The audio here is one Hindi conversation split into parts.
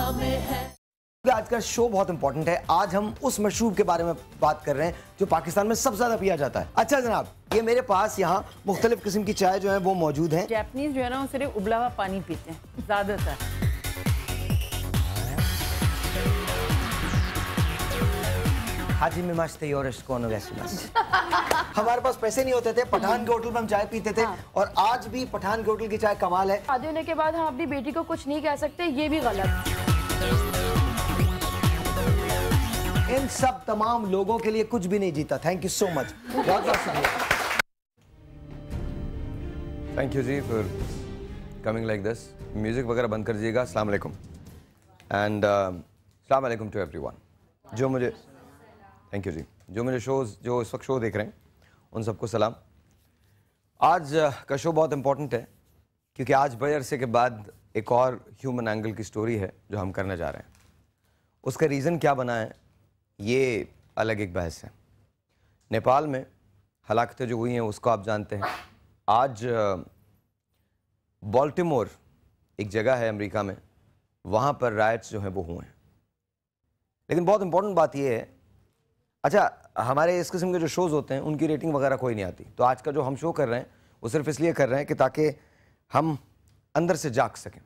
आज का शो बहुत इंपॉर्टेंट है। आज हम उस मशरूब के बारे में बात कर रहे हैं जो पाकिस्तान में सबसे ज्यादा पिया जाता है। अच्छा जनाब, ये मेरे पास यहाँ मुख्तलिफ किस्म की चाय जो है वो मौजूद है। जापानीज जो है ना वो सिर्फ उबला हुआ पानी पीते हैं ज्यादातर। हाजी में मस्ती और कौन हमारे पास पैसे नहीं होते थे, पठान के होटल में हम चाय पीते थे। और आज भी पठान के होटल की चाय कमाल है। शादी होने के बाद हम अपनी बेटी को कुछ नहीं कह सकते, ये भी गलत। इन सब तमाम लोगों के लिए कुछ भी नहीं जीता। थैंक यू सो मच, बहुत बहुत शुक्रिया। Thank you ji for coming like this. Music वगैरह बंद कर दीजिएगा। अस्सलाम वालेकुम एंड अस्सलाम वालेकुम टू एवरीवन। जो मुझे थैंक यू जी, जो मुझे शोज़ जो इस वक्त शो देख रहे हैं उन सबको सलाम। आज का शो बहुत इंपॉर्टेंट है क्योंकि आज बड़े अरसे के बाद एक और ह्यूमन एंगल की स्टोरी है जो हम करने जा रहे हैं। उसका रीज़न क्या बना है ये अलग एक बहस है। नेपाल में हलाकतें जो हुई हैं उसको आप जानते हैं। आज बॉल्टिमोर एक जगह है अमेरिका में, वहाँ पर राइट्स जो हैं वो हुए हैं। लेकिन बहुत इंपॉर्टेंट बात ये है, अच्छा हमारे इस किस्म के जो शोज़ होते हैं उनकी रेटिंग वगैरह कोई नहीं आती। तो आज का जो हम शो कर रहे हैं वो सिर्फ इसलिए कर रहे हैं कि ताकि हम अंदर से जाग सकें।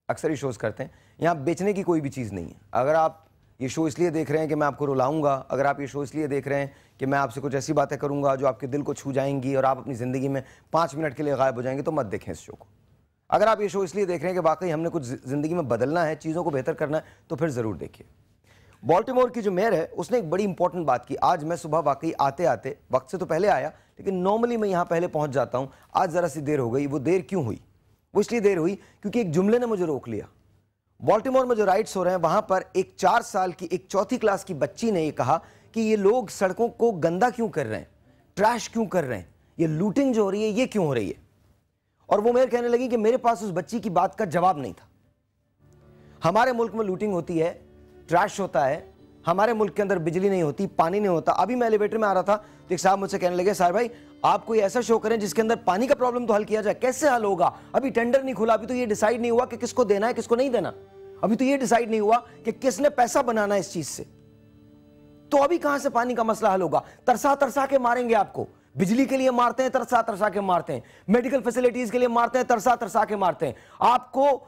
अक्सर ही शोज़ करते हैं, यहाँ बेचने की कोई भी चीज़ नहीं है। अगर आप ये शो इसलिए देख रहे हैं कि मैं आपको रुलाऊंगा, अगर आप ये शो इसलिए देख रहे हैं कि मैं आपसे कुछ ऐसी बातें करूंगा जो आपके दिल को छू जाएंगी और आप अपनी ज़िंदगी में 5 मिनट के लिए गायब हो जाएंगे, तो मत देखें इस शो को। अगर आप ये शो इसलिए देख रहे हैं कि वाकई हमने कुछ ज़िंदगी में बदलना है, चीज़ों को बेहतर करना है, तो फिर ज़रूर देखिए। बॉल्टिमोर की जो मेयर है उसने एक बड़ी इंपॉर्टेंट बात की। आज मैं सुबह वाकई आते आते वक्त से तो पहले आया, लेकिन नॉर्मली मैं यहाँ पहले पहुँच जाता हूँ। आज ज़रा सी देर हो गई। वो देर क्यों हुई? वो इसलिए देर हुई क्योंकि एक जुमले ने मुझे रोक लिया। बॉल्टिमोर में जो राइट्स हो रहे हैं वहाँ पर एक 4 साल की एक चौथी क्लास की बच्ची ने ये कहा कि ये लोग सड़कों को गंदा क्यों कर रहे हैं, ट्रैश क्यों कर रहे हैं, ये लूटिंग जो हो रही है ये क्यों हो रही है। और वो मेयर कहने लगी कि मेरे पास उस बच्ची की बात का जवाब नहीं था। हमारे मुल्क में लूटिंग होती है, ट्रैश होता है, हमारे मुल्क के अंदर बिजली नहीं होती, पानी नहीं होता। अभी मैं एलिवेटर में आ रहा था तो एक साहब मुझसे कहने लगे, साहब भाई आप कोई ऐसा शो करें जिसके अंदर पानी का प्रॉब्लम तो हल किया जाए। कैसे हल होगा? अभी टेंडर नहीं खुला, अभी तो ये डिसाइड नहीं हुआ कि किसको देना है किसको नहीं देना, अभी तो ये डिसाइड नहीं हुआ कि किसने पैसा बनाना है इस चीज से। तो अभी कहां से पानी का मसला हल होगा? तरसा तरसा के मारेंगे आपको। बिजली के लिए मारते हैं, तरसा तरसा के मारते हैं। मेडिकल फैसिलिटीज के लिए मारते हैं, तरसा तरसा के मारते हैं। आपको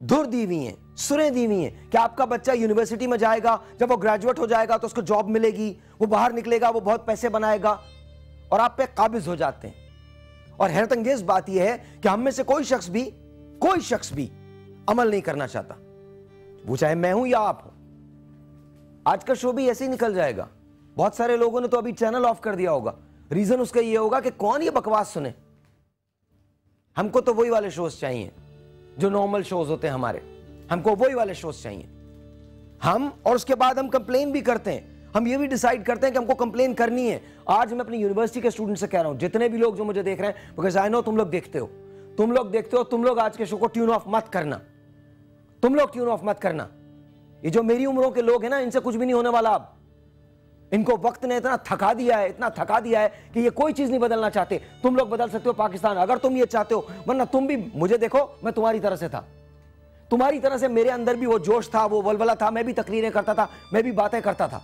धुर दी हुई है, सुरें दी हुई हैं कि आपका बच्चा यूनिवर्सिटी में जाएगा, जब वो ग्रेजुएट हो जाएगा तो उसको जॉब मिलेगी, वो बाहर निकलेगा, वो बहुत पैसे बनाएगा, और आप पे काबिज हो जाते हैं। और हैरत अंगेज बात यह है कि हम में से कोई शख्स भी अमल नहीं करना चाहता, वो चाहे मैं हूं या आप हो। आज का शो भी ऐसे ही निकल जाएगा। बहुत सारे लोगों ने तो अभी चैनल ऑफ कर दिया होगा। रीजन उसका यह होगा कि कौन ये बकवास सुने। हमको तो वही वाले शोज चाहिए जो नॉर्मल शोज होते हैं हमारे, हमको वही वाले शोज चाहिए। हम और उसके बाद हम कंप्लेन भी करते हैं। हम ये भी डिसाइड करते हैं कि हमको कंप्लेन करनी है। आज मैं अपनी यूनिवर्सिटी के स्टूडेंट से कह रहा हूं, जितने भी लोग जो मुझे देख रहे हैं, बिकॉज आई नो तुम लोग देखते हो, तुम लोग आज के शो को ट्यून ऑफ मत करना। तुम लोग ट्यून ऑफ मत करना। ये जो मेरी उम्रों के लोग हैं ना, इनसे कुछ भी नहीं होने वाला। अब इनको वक्त ने इतना थका दिया है कि ये कोई चीज नहीं बदलना चाहते। तुम लोग बदल सकते हो पाकिस्तान अगर तुम ये चाहते हो, वरना तुम भी मुझे देखो, मैं तुम्हारी तरह से था। तुम्हारी तरह से मेरे अंदर भी वो जोश था, वो वलवला था। मैं भी तकरीरें करता था, मैं भी बातें करता था।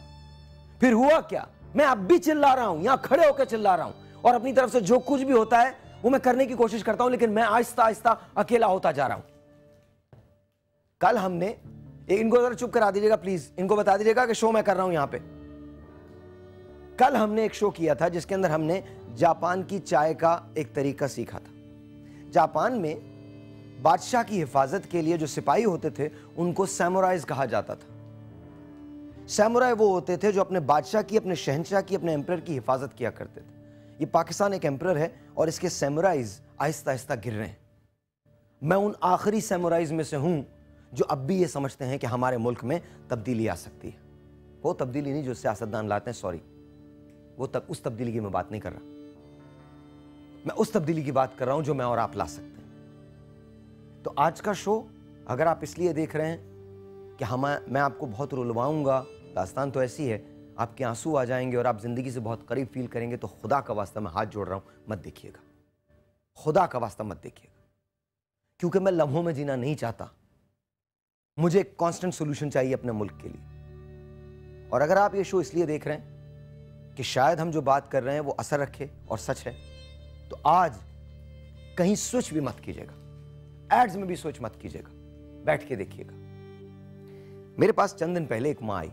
फिर हुआ क्या? मैं अब भी चिल्ला रहा हूं, यहां खड़े होकर चिल्ला रहा हूं, और अपनी तरफ से जो कुछ भी होता है वो मैं करने की कोशिश करता हूं, लेकिन मैं आहिस्ता आहिस्ता अकेला होता जा रहा हूं। कल हमने, इनको जरा चुप करा दीजिएगा प्लीज, इनको बता दीजिएगा कि शो मैं कर रहा हूं यहां पे। कल हमने एक शो किया था जिसके अंदर हमने जापान की चाय का एक तरीका सीखा था। जापान में बादशाह की हिफाजत के लिए जो सिपाही होते थे उनको सैमुराइज कहा जाता था। सैमुराई वो होते थे जो अपने बादशाह की, अपने शहंशाह की, अपने एम्परर की हिफाजत किया करते थे। ये पाकिस्तान एक एम्परर है और इसके सैमुराइज आहिस्ता आहिस्ता गिर रहे हैं। मैं उन आखिरी सैमुराइज में से हूं जो अब भी ये समझते हैं कि हमारे मुल्क में तब्दीली आ सकती है। वो तब्दीली नहीं जो सियासतदान लाते हैं, सॉरी, उस तब्दीली की मैं बात नहीं कर रहा। मैं उस तब्दीली की बात कर रहा हूं जो मैं और आप ला सकते हैं। तो आज का शो अगर आप इसलिए देख रहे हैं कि मैं आपको बहुत रुलवाऊंगा, दास्तान तो ऐसी है, आपके आंसू आ जाएंगे और आप जिंदगी से बहुत करीब फील करेंगे, तो खुदा का वास्ता मैं हाथ जोड़ रहा हूं, मत देखिएगा। खुदा का वास्ता मत देखिएगा, क्योंकि मैं लम्हों में जीना नहीं चाहता। मुझे एक कांस्टेंट सॉल्यूशन चाहिए अपने मुल्क के लिए। और अगर आप ये शो इसलिए देख रहे हैं कि शायद हम जो बात कर रहे हैं वो असर रखे और सच है, तो आज कहीं स्विच भी मत कीजिएगा, एड्स में भी स्विच मत कीजिएगा, बैठ के देखिएगा। मेरे पास चंद दिन पहले एक मां आई,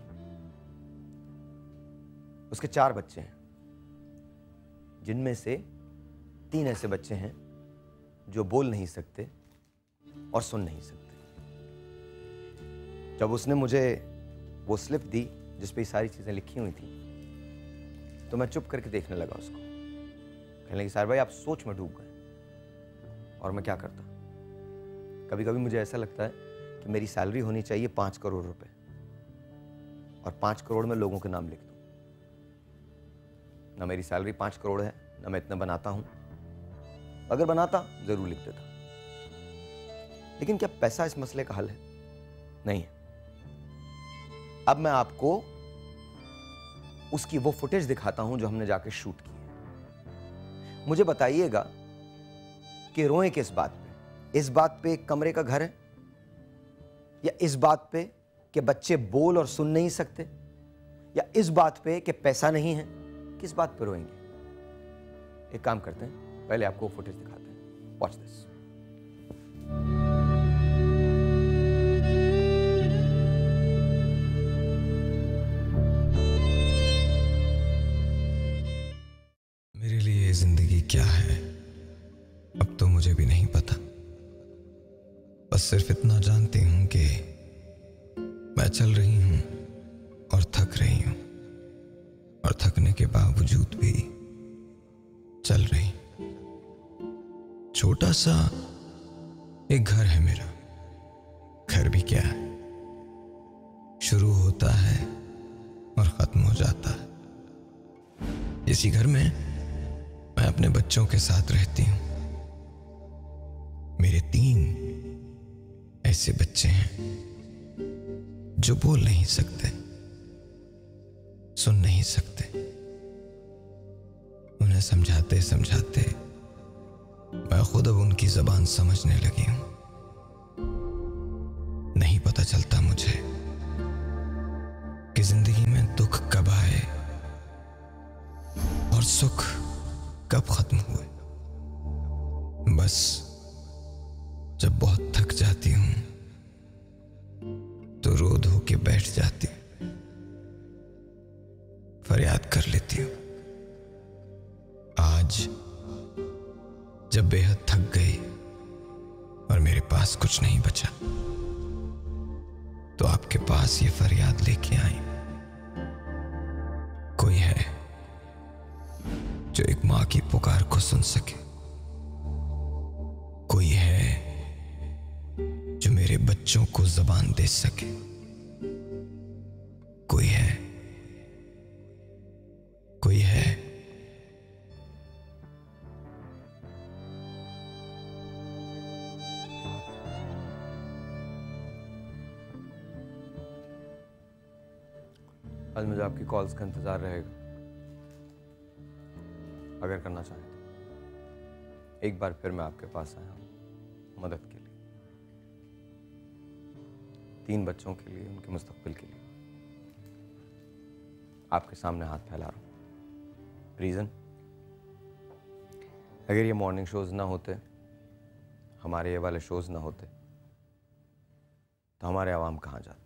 उसके 4 बच्चे हैं, जिनमें से 3 ऐसे बच्चे हैं जो बोल नहीं सकते और सुन नहीं सकते। जब उसने मुझे वो स्लिप दी जिस पे ये सारी चीजें लिखी हुई थी, तो मैं चुप करके देखने लगा उसको। कहने लगी, साहिर भाई आप सोच में डूब गए। और मैं क्या करता, कभी कभी मुझे ऐसा लगता है कि मेरी सैलरी होनी चाहिए 5 करोड़ रुपए, और 5 करोड़ में लोगों के नाम लिख दूं। ना मेरी सैलरी 5 करोड़ है, ना मैं इतना बनाता हूं। अगर बनाता जरूर लिख देता। लेकिन क्या पैसा इस मसले का हल है? नहीं है। अब मैं आपको उसकी वो फुटेज दिखाता हूं जो हमने जाके शूट की है। मुझे बताइएगा कि रोएं किस बात पे? इस बात पे एक कमरे का घर है, या इस बात पे कि बच्चे बोल और सुन नहीं सकते, या इस बात पे कि पैसा नहीं है? किस बात पे रोएंगे? एक काम करते हैं, पहले आपको फुटेज दिखाते हैं। Watch this. मेरे लिए जिंदगी क्या है अब तो मुझे भी नहीं पता। बस सिर्फ इतना जानती हूं कि मैं चल रही हूं और थक रही हूं, और थकने के बावजूद भी चल रही। छोटा सा एक घर है मेरा। घर भी क्या है, शुरू होता है और खत्म हो जाता है। इसी घर में मैं अपने बच्चों के साथ रहती हूं। मेरे 3 ऐसे बच्चे हैं जो बोल नहीं सकते, सुन नहीं सकते। उन्हें समझाते समझाते मैं खुद अब उनकी जबान समझने लगी हूं। नहीं पता चलता मुझे कि जिंदगी में दुख कब आए और सुख कब खत्म हुए। बस जब बहुत थक जाती हूं तो रो धो के बैठ जाती हूं, फरियाद कर लेती हूं। आज जब बेहद थक गई और मेरे पास कुछ नहीं बचा, तो आपके पास ये फरियाद लेके आई। कोई है जो एक मां की पुकार को सुन सके। कोई है जो मेरे बच्चों को जबान दे सके। कोई है, कोई है। आज मुझे आपकी कॉल्स का इंतजार रहेगा, अगर करना चाहें तो। एक बार फिर मैं आपके पास आया हूं मदद के लिए, 3 बच्चों के लिए, उनके मुस्तकबिल के लिए। आपके सामने हाथ फैला रहा हूं। रीजन, अगर ये मॉर्निंग शोज ना होते, हमारे ये वाले शोज ना होते, तो हमारे आवाम कहाँ जाते?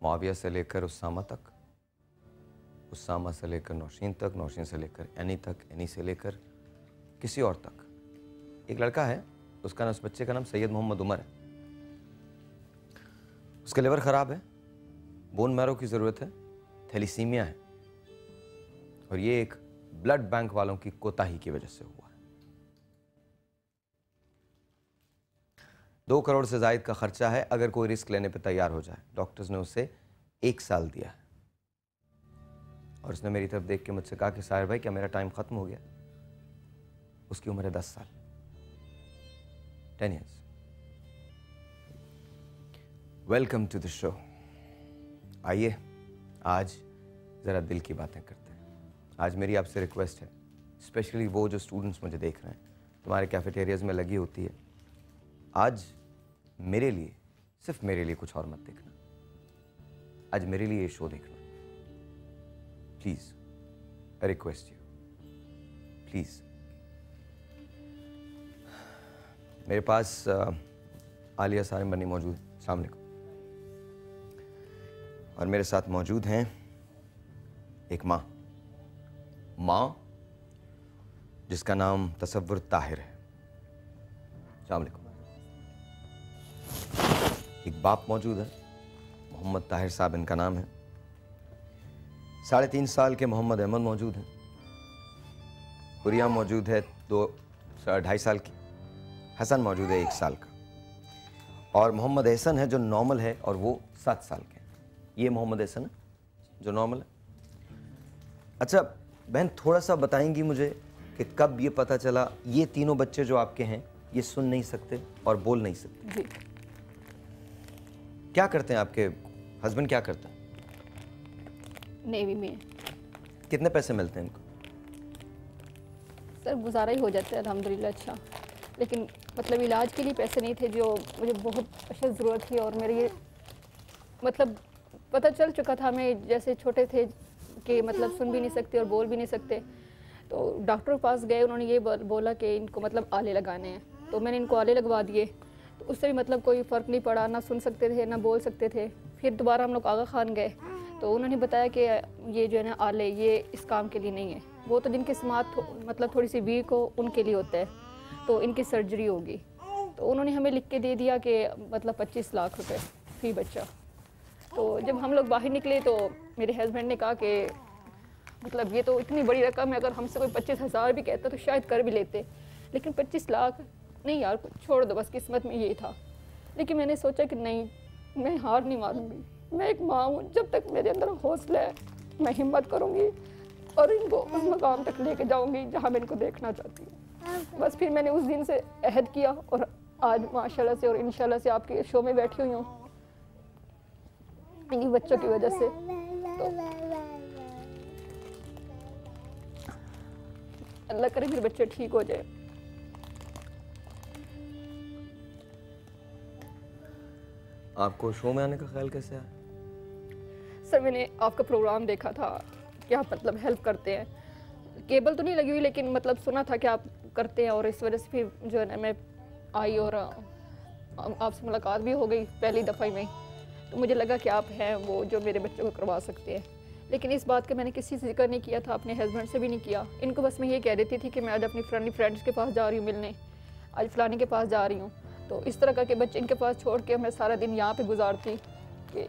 मुआविया से लेकर उस्सामा तक, उस्सामा से लेकर नौशीन तक, नौशीन से लेकर एनी तक, एनी से लेकर किसी और तक। एक लड़का है, उसका नाम, उस बच्चे का नाम सैयद मोहम्मद उमर है। उसका लिवर ख़राब है, बोन मैरो की ज़रूरत है, थैलीसीमिया है, और ये एक ब्लड बैंक वालों की कोताही की वजह से हुआ है। 2 करोड़ से ज़ायद का खर्चा है अगर कोई रिस्क लेने पे तैयार हो जाए। डॉक्टर्स ने उसे 1 साल दिया है, और उसने मेरी तरफ देख के मुझसे कहा कि साहिर भाई क्या मेरा टाइम ख़त्म हो गया? उसकी उम्र है 10 साल, 10 years। Welcome to the show. आइए आज ज़रा दिल की बातें करते हैं। आज मेरी आपसे रिक्वेस्ट है, स्पेशली वो जो स्टूडेंट्स मुझे देख रहे हैं, तुम्हारे कैफेटेरियाज़ में लगी होती है, आज मेरे लिए सिर्फ मेरे लिए कुछ और मत देखना, आज मेरे लिए ये शो देखना, please, I request you, please. मेरे पास आलिया सारिम बनी मौजूद है, अस्सलाम वालेकुम। और मेरे साथ मौजूद हैं एक माँ जिसका नाम तसव्वुर ताहिर है, अस्सलाम वालेकुम। एक बाप मौजूद है, मोहम्मद ताहिर साहब इनका नाम है। 3.5 साल के मोहम्मद अहमद मौजूद हैं। हुरिया मौजूद है 2.5 साल की। हसन मौजूद है 1 साल का। और मोहम्मद एहसन है जो नॉर्मल है और वो 7 साल के हैं। ये मोहम्मद एहसन है जो नॉर्मल है। अच्छा बहन, थोड़ा सा बताएंगी मुझे कि कब ये पता चला ये तीनों बच्चे जो आपके हैं ये सुन नहीं सकते और बोल नहीं सकते? जी। क्या करते हैं आपके हस्बैंड, क्या करते हैं? नेवी में। कितने पैसे मिलते हैं इनको? सर गुजारा ही हो जाता है अल्हम्दुलिल्लाह। अच्छा, लेकिन मतलब इलाज के लिए पैसे नहीं थे जो मुझे बहुत अशद ज़रूरत थी। और मेरे ये मतलब पता चल चुका था हमें, जैसे छोटे थे कि मतलब सुन भी नहीं सकते और बोल भी नहीं सकते। तो डॉक्टर के पास गए, उन्होंने ये बोला कि इनको मतलब आले लगाने हैं। तो मैंने इनको आले लगवा दिए, तो उससे भी मतलब कोई फ़र्क नहीं पड़ा, ना सुन सकते थे ना बोल सकते थे। फिर दोबारा हम लोग आगा खान गए, तो उन्होंने बताया कि ये जो है ना आले ये इस काम के लिए नहीं है, वो तो जिनकी समात मतलब थोड़ी सी वीक हो उनके लिए होता है, तो इनकी सर्जरी होगी। तो उन्होंने हमें लिख के दे दिया कि मतलब 25 लाख रुपए फी बच्चा। तो जब हम लोग बाहर निकले तो मेरे हस्बैंड ने कहा कि मतलब ये तो इतनी बड़ी रकम है, अगर हमसे कोई 25,000 भी कहता तो शायद कर भी लेते, लेकिन 25 लाख नहीं यार, छोड़ दो, बस किस्मत में ये था। लेकिन मैंने सोचा कि नहीं, मैं हार नहीं मारूंगी, मैं एक माँ हूँ, जब तक मेरे अंदर हौसला है मैं हिम्मत करूँगी और इनको उस मकाम तक लेके जाऊँगी जहाँ मैं इनको देखना चाहती हूँ। बस फिर मैंने उस दिन से अहद किया और आज माशाल्लाह से और इंशाल्लाह से आपके शो में बैठी हुई हूँ इन्हीं बच्चों की वजह से। तो अल्लाह करे मेरे बच्चे ठीक हो जाए। आपको शो में आने का ख्याल कैसे आया? सर मैंने आपका प्रोग्राम देखा था कि आप मतलब हेल्प करते हैं, केबल तो नहीं लगी हुई लेकिन मतलब सुना था कि आप करते हैं, और इस वजह से फिर जो है ना मैं आई और आपसे मुलाकात भी हो गई पहली दफ़ा ही में। तो मुझे लगा कि आप हैं वो जो मेरे बच्चों को करवा सकते हैं। लेकिन इस बात का मैंने किसी से जिक्र नहीं किया था, अपने हस्बैंड से भी नहीं किया। इनको बस मैं ये कह देती थी कि मैं आज अपनी फ्रेंड्स के पास जा रही हूँ मिलने, आज फलाने के पास जा रही हूँ। तो इस तरह के बच्चे इनके पास छोड़ के मैं सारा दिन यहाँ पे गुजारती कि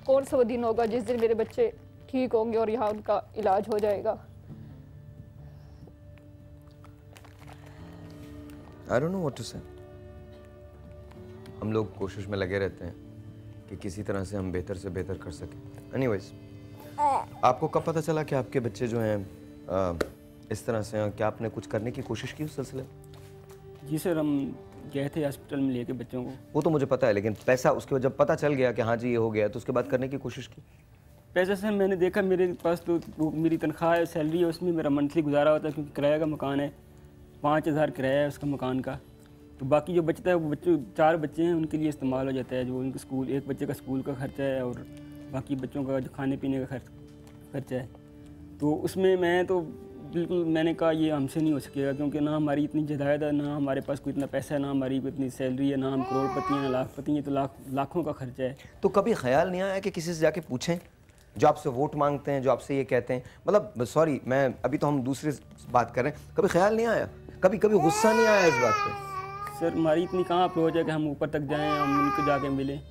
कौन सा वो दिन होगा जिस दिन मेरे बच्चे ठीक होंगे और यहाँ उनका इलाज हो जाएगा। I don't know what to say. हम लोग कोशिश में लगे रहते हैं कि किसी तरह से हम बेहतर से बेहतर कर सकें। Anyways, आपको कब पता चला कि आपके बच्चे जो हैं इस तरह से हैं? क्या आपने कुछ करने की कोशिश की उस सिलसिले में? जी सर, हम गए थे हॉस्पिटल में लेके बच्चों को। वो तो मुझे पता है, लेकिन पैसा उसके बाद जब पता चल गया कि हाँ जी ये हो गया, तो उसके बाद करने की कोशिश की? पैसा सर मैंने देखा मेरे पास तो वो मेरी तनख्वाह है, सैलरी है, उसमें मेरा मंथली गुजारा होता है क्योंकि किराए का मकान है, 5,000 किराया है उसका मकान का। तो बाकी जो बचता है वो बच्चों 4 बच्चे हैं उनके लिए इस्तेमाल हो जाता है, जो उनके स्कूल, एक बच्चे का स्कूल का खर्चा है और बाकी बच्चों का जो खाने पीने का खर्चा है। तो उसमें मैं तो बिल्कुल मैंने कहा ये हमसे नहीं हो सकेगा, क्योंकि ना हमारी इतनी जायदाद है, ना हमारे पास कोई इतना पैसा है, ना हमारी कोई इतनी सैलरी है, ना हम करोड़पति हैं, ना लाखपति हैं, तो लाखों का खर्चा है। तो कभी ख्याल नहीं आया कि किसी से जाके पूछें जो आपसे वोट मांगते हैं, जो आपसे ये कहते हैं, मतलब सॉरी मैं अभी तो हम दूसरी बात कर रहे हैं, कभी ख्याल नहीं आया, कभी गुस्सा नहीं आया इस बात पे? सर हमारी इतनी कहाँ अप्रोच है कि हम ऊपर तक जाएं, हम उनको जाके मिलें।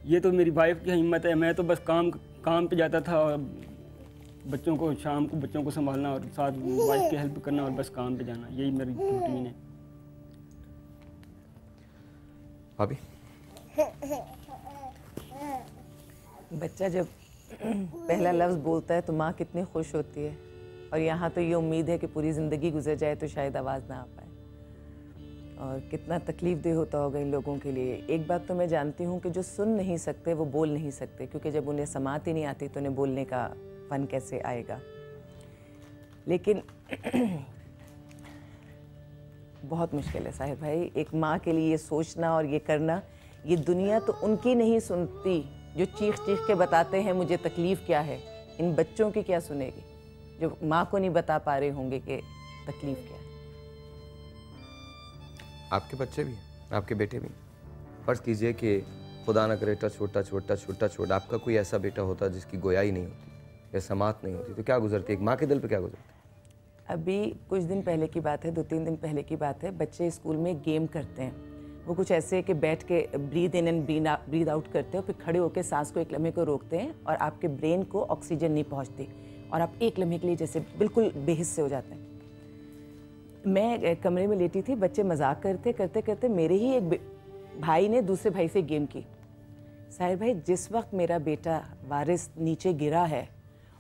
ये तो मेरी वाइफ की हिम्मत है, मैं तो बस काम पे जाता था और बच्चों को शाम को बच्चों को संभालना और साथ वाइफ की हेल्प करना और बस काम पे जाना, यही मेरी रूटीन है। भाभी, बच्चा जब पहला लफ्ज़ बोलता है तो माँ कितनी खुश होती है, और यहाँ तो ये उम्मीद है कि पूरी ज़िंदगी गुजर जाए तो शायद आवाज़ ना आ पाए, और कितना तकलीफ़ दे होता होगा इन लोगों के लिए। एक बात तो मैं जानती हूँ कि जो सुन नहीं सकते वो बोल नहीं सकते, क्योंकि जब उन्हें समात ही नहीं आती तो उन्हें बोलने का फ़न कैसे आएगा। लेकिन बहुत मुश्किल है साहिर भाई, एक माँ के लिए ये सोचना और ये करना ये दुनिया तो उनकी नहीं सुनती जो चीख चीख के बताते हैं मुझे तकलीफ़ क्या है। इन बच्चों की क्या सुनेगी जो माँ को नहीं बता पा रहे होंगे कि तकलीफ़ क्या है। आपके बच्चे भी हैं, आपके बेटे भी। फ़र्ज़ कीजिए कि खुदा ना करे छोटा आपका कोई ऐसा बेटा होता जिसकी गोयाई नहीं होती या समात नहीं होती, तो क्या गुजरती है एक माँ के दिल पे, क्या गुजरती है? अभी कुछ दिन पहले की बात है, 2-3 दिन पहले की बात है, बच्चे स्कूल में गेम करते हैं। वो कुछ ऐसे कि बैठ के breathe in and breathe out करते हो, फिर खड़े होकर सांस को एक लम्हे को रोकते हैं और आपके ब्रेन को ऑक्सीजन नहीं पहुंचती और आप एक लम्हे के लिए जैसे बिल्कुल बेहिस से हो जाते हैं। मैं कमरे में लेटी थी, बच्चे मजाक करते करते मेरे ही एक भाई ने दूसरे भाई से गेम की। साहिर भाई, जिस वक्त मेरा बेटा वारिस नीचे गिरा है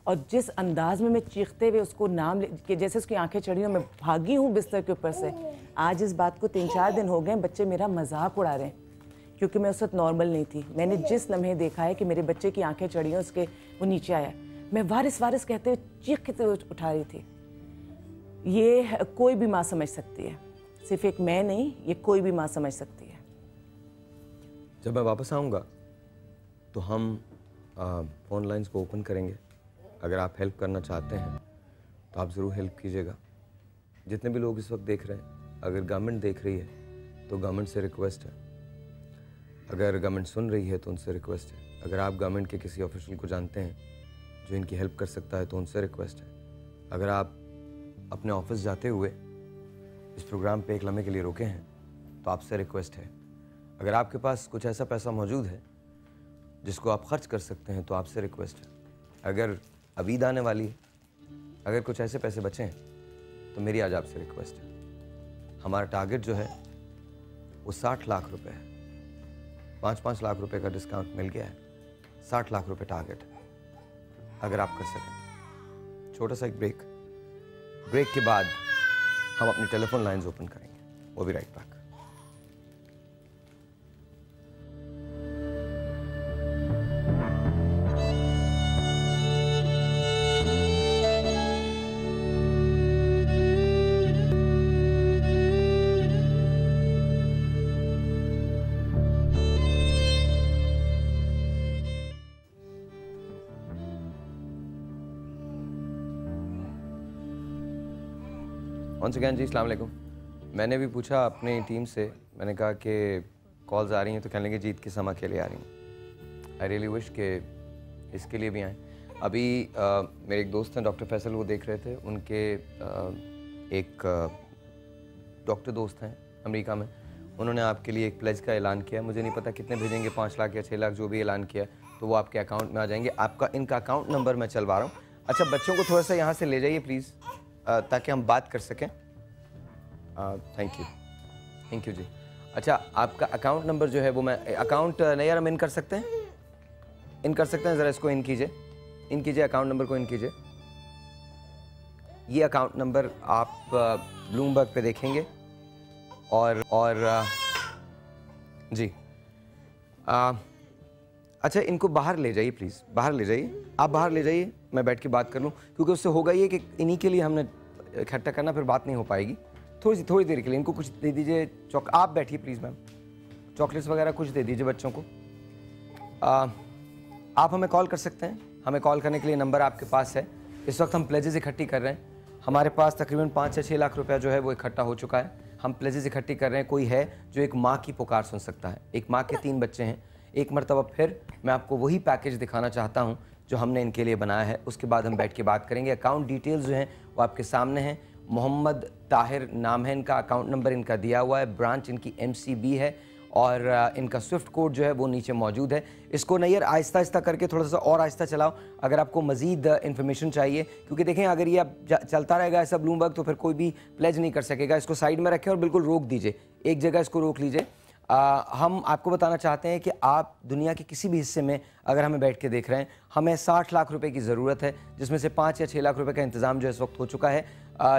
और जिस अंदाज में मैं चीखते हुए उसको नाम कि जैसे उसकी आंखें चढ़ी और मैं भागी हूँ बिस्तर के ऊपर से, आज इस बात को 3-4 दिन हो गए, बच्चे मेरा मजाक उड़ा रहे हैं क्योंकि मैं उस वक्त नॉर्मल नहीं थी। मैंने जिस लम्हे देखा है कि मेरे बच्चे की आंखें चढ़ी हैं, उसके वो नीचे आया, मैं वारिस वारिस कहते हुए चीखते हुए उठा रही थी। ये कोई भी माँ समझ सकती है, सिर्फ एक मैं नहीं, ये कोई भी माँ समझ सकती है। जब मैं वापस आऊँगा तो हम फ़ोन लाइन्स को ओपन करेंगे। अगर आप हेल्प करना चाहते हैं तो आप ज़रूर हेल्प कीजिएगा। जितने भी लोग इस वक्त देख रहे हैं, अगर गवर्नमेंट देख रही है तो गवर्नमेंट से रिक्वेस्ट है, अगर गवर्नमेंट सुन रही है तो उनसे रिक्वेस्ट है, अगर आप गवर्नमेंट के किसी ऑफिशियल को जानते हैं जो इनकी हेल्प कर सकता है तो उनसे रिक्वेस्ट है। अगर आप अपने ऑफिस जाते हुए इस प्रोग्राम पे एक लम्हे के लिए रुके हैं तो आपसे रिक्वेस्ट है। अगर आपके पास कुछ ऐसा पैसा मौजूद है जिसको आप खर्च कर सकते हैं तो आपसे रिक्वेस्ट है। अगर अबीद आने वाली है, अगर कुछ ऐसे पैसे बचे हैं तो मेरी आज आपसे रिक्वेस्ट है। हमारा टारगेट जो है वो 60 लाख रुपए है। 5-5 लाख रुपए का डिस्काउंट मिल गया है, 60 लाख रुपए टारगेट है। अगर आप कर सकें। छोटा सा एक ब्रेक के बाद हम अपनी टेलीफोन लाइंस ओपन करेंगे। वो भी राइट बैक। वंस अगैन जी, अस्सलाम वालेकुम। मैंने भी पूछा अपनी टीम से, मैंने कहा कि कॉल्स आ रही हैं तो कहने लगे जी ईद के समय के लिए आ रही हैं। आई रियली विश कि इसके लिए भी आएँ। अभी मेरे एक दोस्त हैं डॉक्टर फैसल, वो देख रहे थे, उनके एक डॉक्टर दोस्त हैं अमेरिका में, उन्होंने आपके लिए एक प्लेज का ऐलान किया। मुझे नहीं पता कितने भेजेंगे, 5 लाख या 6 लाख, जो भी ऐलान किया तो वो आपके अकाउंट में आ जाएंगे। आपका इनका अकाउंट नंबर मैं चलवा रहा हूँ। अच्छा, बच्चों को थोड़ा सा यहाँ से ले जाइए प्लीज़, ताकि हम बात कर सकें। थैंक यू जी। अच्छा, आपका अकाउंट नंबर जो है वो मैं अकाउंट नहीं यार, हम इन कर सकते हैं, ज़रा इसको इन कीजिए, अकाउंट नंबर को इन कीजिए। ये अकाउंट नंबर आप ब्लूमबर्ग पे देखेंगे और जी अच्छा, इनको बाहर ले जाइए प्लीज़, बाहर ले जाइए, आप बाहर ले जाइए, मैं बैठ के बात कर लूँ, क्योंकि उससे होगा ये कि इन्हीं के लिए हमने इकट्ठा करना, फिर बात नहीं हो पाएगी। थोड़ी देर के लिए इनको कुछ दे दीजिए। आप बैठिए प्लीज़ मैम, चॉकलेट्स वगैरह कुछ दे दीजिए बच्चों को। आप हमें कॉल कर सकते हैं, हमें कॉल करने के लिए नंबर आपके पास है। इस वक्त हम प्लेजेस इकट्ठी कर रहे हैं, हमारे पास तकरीबन 5 या 6 लाख रुपया जो है वो इकट्ठा हो चुका है। हम प्लेजेस इकट्ठी कर रहे हैं। कोई है जो एक माँ की पुकार सुन सकता है? एक माँ के 3 बच्चे हैं। एक मरतबा फिर मैं आपको वही पैकेज दिखाना चाहता हूँ जो हमने इनके लिए बनाया है, उसके बाद हम बैठ के बात करेंगे। अकाउंट डिटेल्स जो हैं वो आपके सामने हैं। मोहम्मद ताहिर नाम है इनका, अकाउंट नंबर इनका दिया हुआ है, ब्रांच इनकी MCB है और इनका स्विफ्ट कोड जो है वो नीचे मौजूद है। इसको नैयर आहिस्ता आहिस्ता करके थोड़ा सा और आहिस्ता चलाओ अगर आपको मज़ीद इन्फॉर्मेशन चाहिए, क्योंकि देखें अगर ये अब चलता रहेगा ऐसा ब्लूमबर्ग तो फिर कोई भी प्लेज नहीं कर सकेगा। इसको साइड में रखें और बिल्कुल रोक दीजिए, एक जगह इसको रोक लीजिए। हम आपको बताना चाहते हैं कि आप दुनिया के किसी भी हिस्से में अगर हमें बैठ के देख रहे हैं, हमें 60 लाख रुपए की ज़रूरत है, जिसमें से 5 या 6 लाख रुपए का इंतज़ाम जो इस वक्त हो चुका है।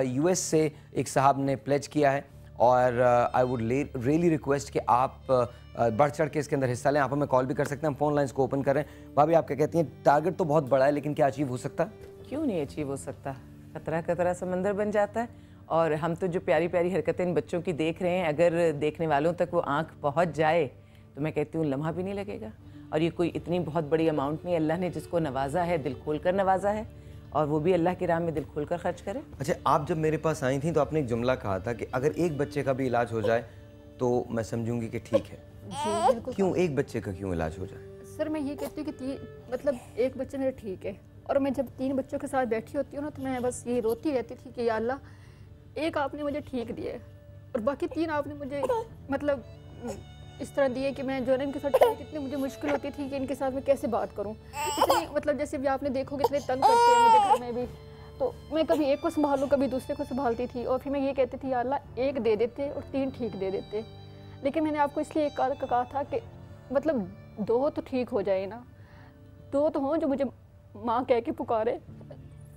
US से एक साहब ने प्लेज किया है और आई वुड रियली रिक्वेस्ट कि आप बढ़ चढ़ के इसके अंदर हिस्सा लें। आप हमें कॉल भी कर सकते हैं, हम फ़ोन लाइन्स को ओपन कर रहे हैं। भाभी आप क्या कहती हैं, टारगेट तो बहुत बड़ा है लेकिन क्या अचीव हो सकता है? क्यों नहीं अचीव हो सकता? कतरा कतरा समंदर बन जाता है। और हम तो जो प्यारी प्यारी हरकतें इन बच्चों की देख रहे हैं, अगर देखने वालों तक वो आंख पहुंच जाए तो मैं कहती हूँ लम्हा भी नहीं लगेगा। और ये कोई इतनी बहुत बड़ी अमाउंट नहीं, अल्लाह ने जिसको नवाजा है दिल खोल कर नवाजा है, और वो भी अल्लाह की राह में दिल खोल कर खर्च करे। अच्छा, आप जब मेरे पास आई थी तो आपने एक जुमला कहा था कि अगर एक बच्चे का भी इलाज हो जाए तो मैं समझूंगी कि ठीक है। जी बिल्कुल। क्यों एक बच्चे का क्यों इलाज हो जाए? सर मैं ये कहती हूँ कि मतलब एक बच्चे मेरा ठीक है, और मैं जब 3 बच्चों के साथ बैठी होती हूँ ना तो मैं बस ये रोती रहती थी कि या अल्लाह एक आपने मुझे ठीक दिए और बाकी 3 आपने मुझे मतलब इस तरह दिए कि मैं जो है इनके साथ कितनी मुझे मुश्किल होती थी कि इनके साथ मैं कैसे बात करूँ। इतनी मतलब जैसे भी आपने देखोगे इतने तंग करते हैं मुझे घर में भी, तो मैं कभी एक को संभालूँ कभी दूसरे को संभालती थी, और फिर मैं ये कहती थी या अल्लाह एक दे देते और 3 ठीक दे देते। लेकिन मैंने आपको इसलिए एक कहा था कि मतलब 2 तो ठीक हो जाए ना, 2 तो हों जो मुझे माँ कह के पुकारे।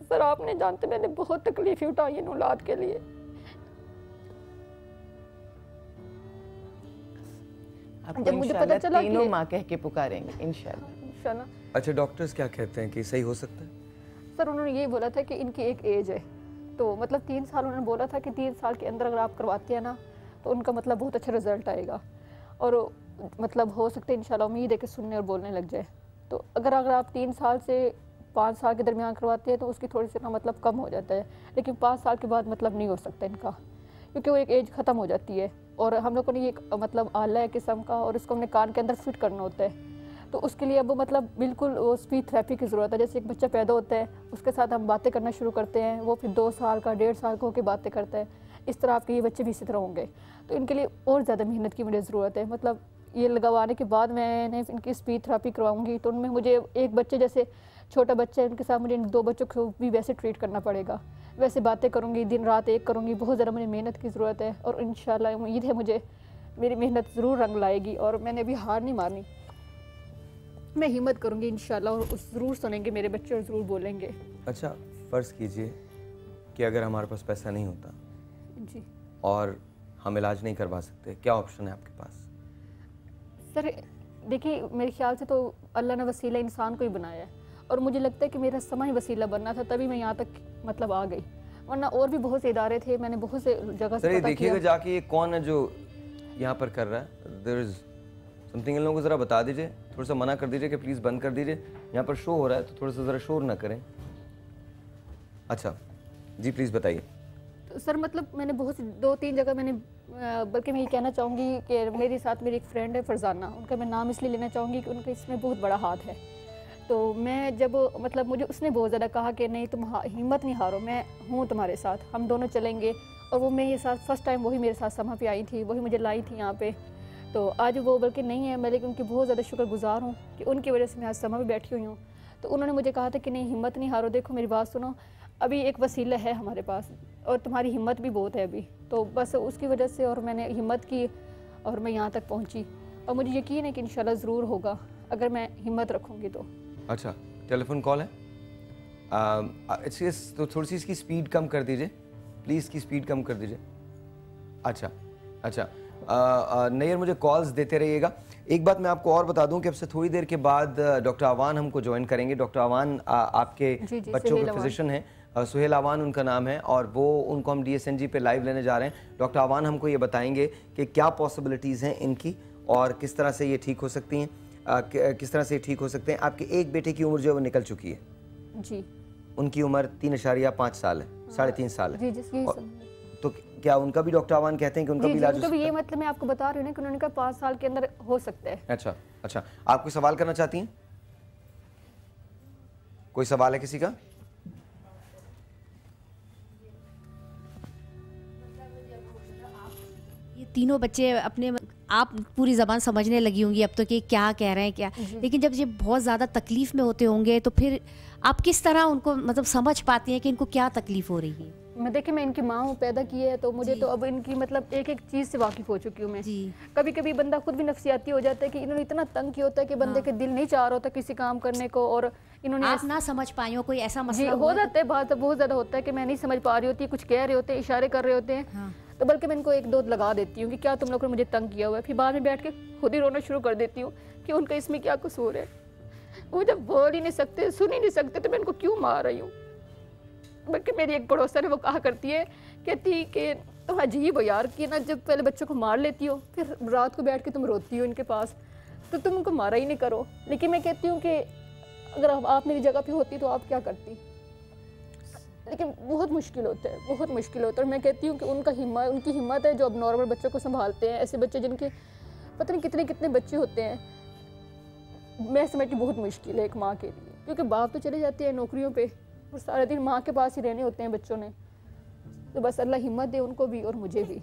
सर आपने जानते मैंने बहुत तकलीफें उठाई इन औलाद के लिए। आपको जब मुझे इंशाल्लाह पता चला कि- तीनों माँ कह के पुकारेंगे इंशाल्लाह। इंशाल्लाह। अच्छा, डॉक्टर्स क्या कहते हैं कि सही हो सकता है? सर उन्होंने ये बोला था कि इनकी एक एज है, तो मतलब 3 साल उन्होंने बोला था कि 3 साल के अंदर अगर आप करवाते हैं ना तो उनका मतलब बहुत अच्छा रिजल्ट आएगा, और मतलब हो सकता है इंशाल्लाह उम्मीद है कि सुनने और बोलने लग जाए। तो अगर आप 3 साल से 5 साल के दरमियान करवाते हैं तो उसकी थोड़ी सी ना मतलब कम हो जाता है, लेकिन 5 साल के बाद मतलब नहीं हो सकता इनका, क्योंकि वो एक एज ख़त्म हो जाती है। और हम लोगों ने ये मतलब आला है किस्म का, और इसको हमने कान के अंदर फिट करना होता है, तो उसके लिए अब मतलब बिल्कुल वो स्पीच थेरेपी की ज़रूरत है। जैसे एक बच्चा पैदा होता है उसके साथ हम बातें करना शुरू करते हैं, वो फिर 2 साल का 1.5 साल का होकर बातें करता है, इस तरह आपके ये बच्चे भी इसी तरह होंगे। तो इनके लिए और ज़्यादा मेहनत की मुझे ज़रूरत है। मतलब ये लगवाने के बाद मैंने इनकी स्पीच थेरेपी करवाऊँगी तो उनमें मुझे एक बच्चे जैसे छोटा बच्चा है उनके साथ मुझे इन 2 बच्चों को भी वैसे ट्रीट करना पड़ेगा, वैसे बातें करूँगी, दिन रात एक करूँगी। बहुत ज़्यादा मुझे मेहनत की ज़रूरत है, और इंशाल्लाह उम्मीद है मुझे मेरी मेहनत ज़रूर रंग लाएगी, और मैंने अभी हार नहीं मारनी, मैं हिम्मत करूँगी इंशाल्लाह, और उस ज़रूर सुनेंगे मेरे बच्चे और ज़रूर बोलेंगे। अच्छा, फ़र्ज़ कीजिए कि अगर हमारे पास पैसा नहीं होता जी और हम इलाज नहीं करवा सकते, क्या ऑप्शन है आपके पास? सर देखिए मेरे ख्याल से तो अल्लाह ने वसीला इंसान को ही बनाया है, और मुझे लगता है कि मेरा समय वसीला बनना था, तभी मैं यहाँ तक मतलब आ गई, वरना और भी बहुत से इदारे थे, मैंने बहुत से जगह से सर ये पता देखिएगा किया। जाके ये कौन है जो यहाँ पर कर रहा है? There is something. इन लोगों को ज़रा बता दीजिए, थोड़ा सा मना कर दीजिए कि प्लीज़ बंद कर dीजिए, यहाँ पर शो हो रहा है तो थोड़ा सा ज़रा शोर ना करें। अच्छा जी, प्लीज़ बताइए। तो सर मतलब मैंने बहुत 2-3 जगह मैंने बल्कि मैं ये कहना चाहूँगी कि मेरे साथ मेरी एक फ्रेंड है फरजाना, उनका मैं नाम इसलिए लेना चाहूँगी कि उनका इसमें बहुत बड़ा हाथ है। तो मैं जब मतलब मुझे उसने बहुत ज़्यादा कहा कि नहीं तुम हिम्मत नहीं हारो, मैं हूँ तुम्हारे साथ, हम दोनों चलेंगे। और वो मेरे साथ फर्स्ट टाइम वही मेरे साथ समा पे आई थी, वही मुझे लाई थी यहाँ पे। तो आज वो बल्कि नहीं है, मैं लेकिन उनकी बहुत ज़्यादा शुक्रगुजार हूँ कि उनकी वजह से मैं आज समा पे बैठी हुई हूँ। तो उन्होंने मुझे कहा था कि नहीं हिम्मत नहीं हारो, देखो मेरी बात सुनो, अभी एक वसीला है हमारे पास और तुम्हारी हिम्मत भी बहुत है अभी। तो बस उसकी वजह से और मैंने हिम्मत की और मैं यहाँ तक पहुँची, और मुझे यकीन है कि इंशाल्लाह ज़रूर होगा अगर मैं हिम्मत रखूँगी तो। अच्छा, टेलीफोन कॉल है, तो थोड़ी सी इसकी स्पीड कम कर दीजिए प्लीज़, इसकी स्पीड कम कर दीजिए। अच्छा अच्छा, नैयर मुझे कॉल्स देते रहिएगा। एक बात मैं आपको और बता दूं कि अब से थोड़ी देर के बाद डॉक्टर आवान हमको ज्वाइन करेंगे। डॉक्टर आवान आपके बच्चों के फिजिशियन हैं, सुहेल आवान उनका नाम है, और वो उनको हम DSNG पे लाइव लेने जा रहे हैं। डॉक्टर आवान हमको ये बताएंगे कि क्या पॉसिबिलिटीज़ हैं इनकी और किस तरह से ये ठीक हो सकती हैं, किस तरह से ठीक हो सकते हैं। आपके एक बेटे की उम्र जो है वो निकल चुकी है जी, उनकी उम्र 3.5 साल है, 3.5 साल है। जी, तो क्या उनका भी डॉक्टर आवान कहते हैं कि उनका भी इलाज हो उनका भी सकता ये है? मतलब मैं आपको बता रही हूँ ना कि उन्होंने कहा 5 साल के अंदर हो सकता है। अच्छा अच्छा, आप कोई सवाल करना चाहती हैं? कोई सवाल है किसी का? ये तीनों बच्चे अपने आप पूरी ज़बान समझने लगी होंगी अब तो कि क्या कह रहे हैं क्या, लेकिन जब ये बहुत ज़्यादा तकलीफ़ में होते होंगे तो फिर आप किस तरह उनको मतलब समझ पाती हैं कि इनको क्या तकलीफ़ हो रही है? मैं देखिए मैं इनकी माँ हूँ, पैदा की है, तो मुझे तो अब इनकी मतलब एक एक चीज़ से वाकिफ़ हो चुकी हूँ मैं। कभी कभी बंदा खुद भी नफसियाती हो जाता है कि इन्होंने इतना तंग किया होता है कि बंदे के दिल नहीं चाह रहा होता किसी काम करने को, और इन्होंने आप ना समझ पाई हो कोई ऐसा मसला हो जाता है, बात बहुत ज़्यादा होता है कि मैं नहीं समझ पा रही होती, कुछ कह रहे होते हैं, इशारे कर रहे होते हैं, तो बल्कि मैं इनको 1-2 लगा देती हूँ कि क्या तुम लोगों ने मुझे तंग किया हुआ है। फिर बाद में बैठ के खुद ही रोना शुरू कर देती हूँ कि उनका इसमें क्या कसूर है। वो जब बोल ही नहीं सकते, सुन ही नहीं सकते, तो मैं इनको क्यों मार रही हूँ। बल्कि मेरी एक पड़ोसन है वो कहा करती है, कहती कि तुम अजीब हो यार कि ना जब पहले बच्चों को मार लेती हो फिर रात को बैठ के तुम रोती हो इनके पास। तो तुम उनको मारा ही नहीं करो। लेकिन मैं कहती हूँ कि अगर आप मेरी जगह पे होती तो आप क्या करती। लेकिन बहुत मुश्किल होता है, बहुत मुश्किल होता है। और मैं कहती हूँ कि उनकी हिम्मत है जो अब नॉर्मल बच्चों को संभालते हैं। ऐसे बच्चे जिनके पता नहीं कितने कितने बच्चे होते हैं, मैं समझती बहुत मुश्किल है एक माँ के लिए, क्योंकि बाप तो चले जाते हैं नौकरियों पे और सारे दिन माँ के पास ही रहने होते हैं बच्चों ने। तो बस अल्लाह हिम्मत दे उनको भी और मुझे भी।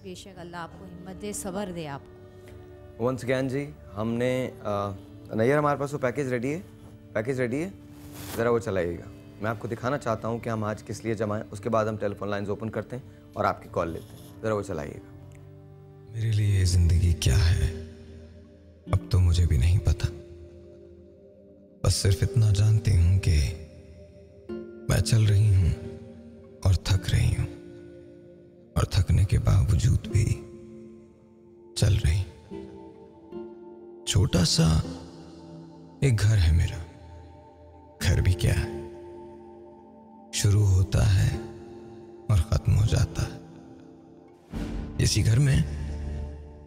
बेशक अल्लाह आपको हिम्मत दे, सब्र दे आपको। वंस अगेन जी, हमने नैयर हमारे पास वो पैकेज रेडी है, ज़रा वो चलाइएगा। मैं आपको दिखाना चाहता हूँ कि हम आज किस लिए जमा हैं। उसके बाद हम टेलीफोन लाइंस ओपन करते हैं और आपकी कॉल लेते हैं। ज़रा वो चलाइएगा। मेरे लिए ज़िंदगी क्या है अब तो मुझे भी नहीं पता, बस सिर्फ इतना जानती हूँ कि मैं चल रही हूँ और थक रही हूँ, और थकने के बावजूद भी चल रही। छोटा सा एक घर है मेरा, घर भी क्या है, शुरू होता है और ख़त्म हो जाता है। इसी घर में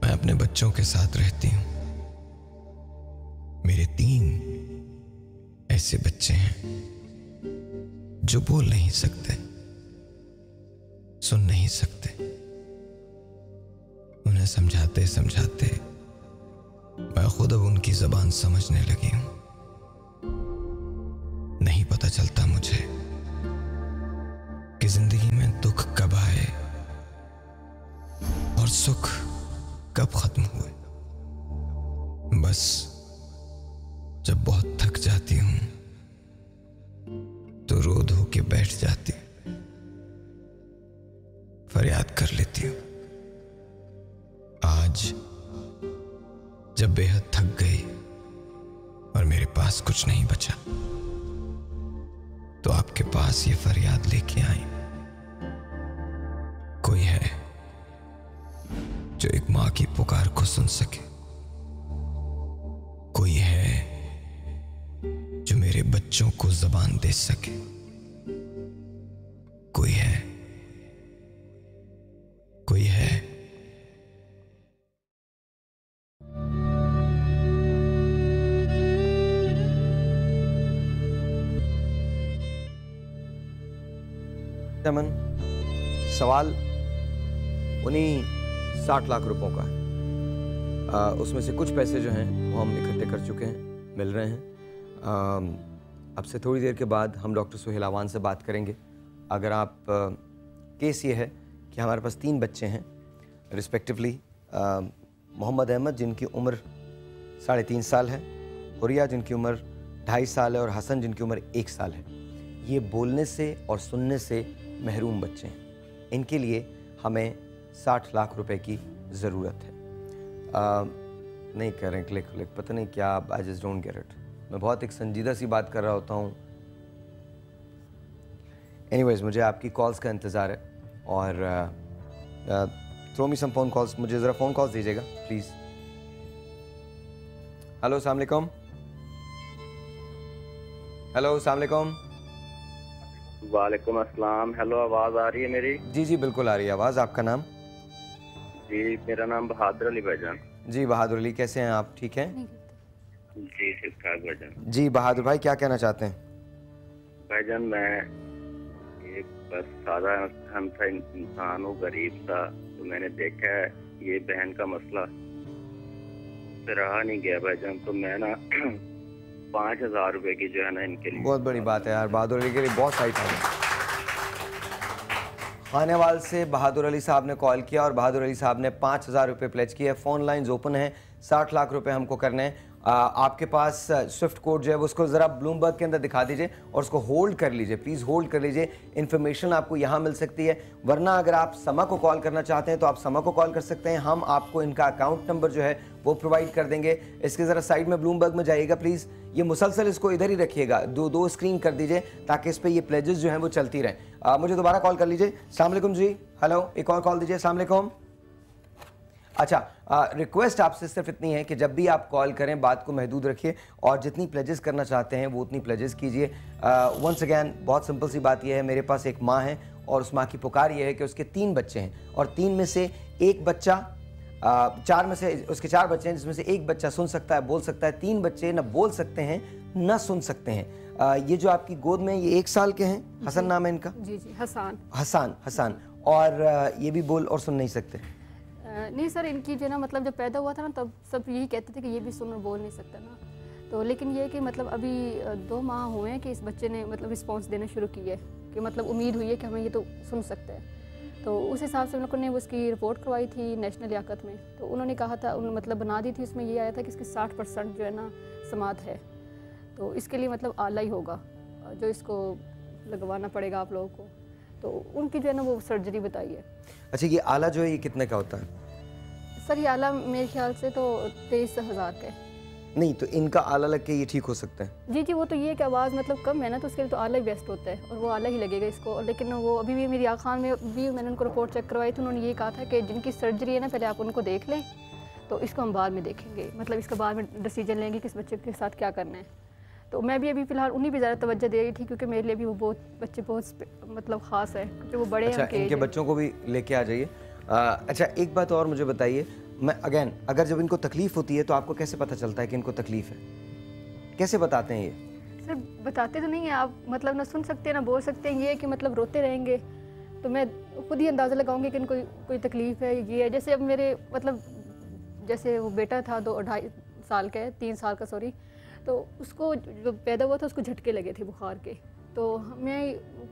मैं अपने बच्चों के साथ रहती हूँ। मेरे 3 ऐसे बच्चे हैं जो बोल नहीं सकते, सुन नहीं सकते। उन्हें समझाते समझाते मैं खुद अब उनकी ज़बान समझने लगी हूँ। नहीं पता चलता मुझे कि जिंदगी में दुख कब आए और सुख कब खत्म हुए। बस जब बहुत थक जाती हूँ तो रो धो के बैठ जाती हूँ, फरियाद कर लेती हूँ। आज जब बेहद थक गई और मेरे पास कुछ नहीं बचा, तो आपके पास ये फरियाद लेके आई। कोई है जो एक माँ की पुकार को सुन सके, कोई है जो मेरे बच्चों को ज़बान दे सके, कोई है चमन, सवाल उन्हीं 60 लाख रुपयों का है। उसमें से कुछ पैसे जो हैं वो हम इकट्ठे कर चुके हैं, मिल रहे हैं। अब से थोड़ी देर के बाद हम डॉक्टर सुहेल आवान से बात करेंगे। अगर आप केस ये है कि हमारे पास 3 बच्चे हैं रिस्पेक्टिवली, मोहम्मद अहमद जिनकी उम्र 3.5 साल है, हुरिया जिनकी उम्र 2.5 साल है और हसन जिनकी उम्र 1 साल है। ये बोलने से और सुनने से महरूम बच्चे हैं। इनके लिए हमें 60 लाख रुपए की ज़रूरत है। नहीं कर रहे क्लिक, पता नहीं क्या, I just don't get it. मैं बहुत एक संजीदा सी बात कर रहा होता हूँ। एनीवेज, मुझे आपकी कॉल्स का इंतज़ार है और थ्रो मी सम फ़ोन कॉल्स। मुझे ज़रा फ़ोन कॉल्स दीजिएगा प्लीज़। हेलो, अस्सलाम वालेकुम। हेलो, अस्सलाम वालेकुम। वालेकुम अस्सलाम। हेलो, आवाज़ आ रही है मेरी? जी जी बिल्कुल आ रही है आवाज़। आपका नाम? जी, मेरा नाम बहादुर अली भाईजान। जी बहादुर अली, कैसे हैं आप? ठीक हैं? जी ठीक ठाक भाईजान। जी बहादुर भाई, क्या कहना चाहते हैं? भाईजान, मैं एक बस सादा हम था इंसान हूँ, गरीब था। तो मैंने देखा है ये बहन का मसला से रहा नहीं गया भाईजान। तो मैं ना 5,000 रुपए की जो है ना इनके लिए। बहुत बड़ी बात है यार, बहादुर अली के लिए बहुत सारी था। खानेवाल से बहादुर अली साहब ने कॉल किया और बहादुर अली साहब ने 5,000 रुपये प्लेज किए। फ़ोन लाइंस ओपन हैं। 60 लाख रुपए हमको करने हैं। आपके पास स्विफ्ट कोड जो है उसको ज़रा ब्लूमबर्ग के अंदर दिखा दीजिए और उसको होल्ड कर लीजिए, प्लीज़ होल्ड कर लीजिए। इन्फॉर्मेशन आपको यहाँ मिल सकती है, वरना अगर आप समा को कॉल करना चाहते हैं तो आप समा को कॉल कर सकते हैं। हम आपको इनका अकाउंट नंबर जो है वो प्रोवाइड कर देंगे। इसके ज़रा साइड में ब्लूमबर्ग में जाइएगा प्लीज़। ये मुसलसल इसको इधर ही रखिएगा, दो स्क्रीन कर दीजिए ताकि इस पर ये प्लेजेस जो हैं वो चलती रहें। मुझे दोबारा कॉल कर लीजिए। अस्सलाम वालेकुम जी। हेलो, एक और कॉल दीजिए। अस्सलाम वालेकुम। अच्छा, रिक्वेस्ट आपसे सिर्फ इतनी है कि जब भी आप कॉल करें बात को महदूद रखिए और जितनी प्लेजेस करना चाहते हैं वो उतनी प्लेजेस कीजिए। वंस अगैन बहुत सिंपल सी बात यह है, मेरे पास एक माँ है और उस माँ की पुकार ये है कि उसके 3 बच्चे हैं और 3 में से एक बच्चा 4 में से उसके 4 बच्चे हैं, जिसमें से एक बच्चा सुन सकता है, बोल सकता है, 3 बच्चे न बोल सकते हैं न सुन सकते हैं। ये जो आपकी गोद में ये 1 साल के हैं, हसन नाम है इनका? जी जी, हसान। हसान। और ये भी बोल और सुन नहीं सकते? नहीं सर, इनकी जो ना मतलब जब पैदा हुआ था ना तब सब यही कहते थे कि ये भी सुन और बोल नहीं सकता ना, तो लेकिन ये कि मतलब अभी 2 माह हुए हैं कि इस बच्चे ने मतलब रिस्पांस देना शुरू की है कि मतलब उम्मीद हुई है कि हमें ये तो सुन सकता है। तो उस हिसाब से हम लोगों ने उसकी रिपोर्ट करवाई थी नेशनल लियाकत में, तो उन्होंने कहा था, उन्होंने मतलब बना दी थी, उसमें ये आया था कि इसके 60% जो है ना समात है, तो इसके लिए मतलब आला ही होगा जो इसको लगवाना पड़ेगा आप लोगों को, तो उनकी जो है ना वो सर्जरी बताई है। अच्छा, ये आला जो है ये कितने का होता है? सर ये आला मेरे ख्याल से तो 23,000 का है। नहीं तो इनका आला लग के ये ठीक हो सकता है? जी जी, वो तो ये कि आवाज़ मतलब कम है ना, तो उसके लिए तो आला ही बेस्ट होता है और वो आला ही लगेगा इसको। और लेकिन वो अभी भी मेरी आँख खान में भी मैंने उनको रिपोर्ट चेक करवाई थी, उन्होंने ये कहा था कि जिनकी सर्जरी है ना पहले आप उनको देख लें, तो इसको हम बाद में देखेंगे, मतलब इसका बाद में डिसीजन लेंगे कि इस बच्चे के साथ क्या करना है। तो मैं भी अभी फ़िलहाल उन्हीं भी ज़्यादा तवज्जो दे रही थी क्योंकि मेरे लिए भी वो बहुत बच्चे बहुत मतलब ख़ास है क्योंकि वो बड़े अच्छा, हैं। इनके बच्चों को भी लेके आ जाइए। अच्छा, एक बात और मुझे बताइए, मैं अगेन अगर जब इनको तकलीफ होती है तो आपको कैसे पता चलता है कि इनको तकलीफ है? कैसे बताते हैं ये? सर बताते तो नहीं हैं आप, मतलब ना सुन सकते हैं ना बोल सकते हैं, ये है कि मतलब रोते रहेंगे तो मैं खुद ही अंदाज़ा लगाऊंगी कि इनको कोई तकलीफ़ है, ये है। जैसे अब मेरे मतलब जैसे वो बेटा था 2-2.5 साल का है, 3 साल का सॉरी, तो उसको जो पैदा हुआ था उसको झटके लगे थे बुखार के, तो मैं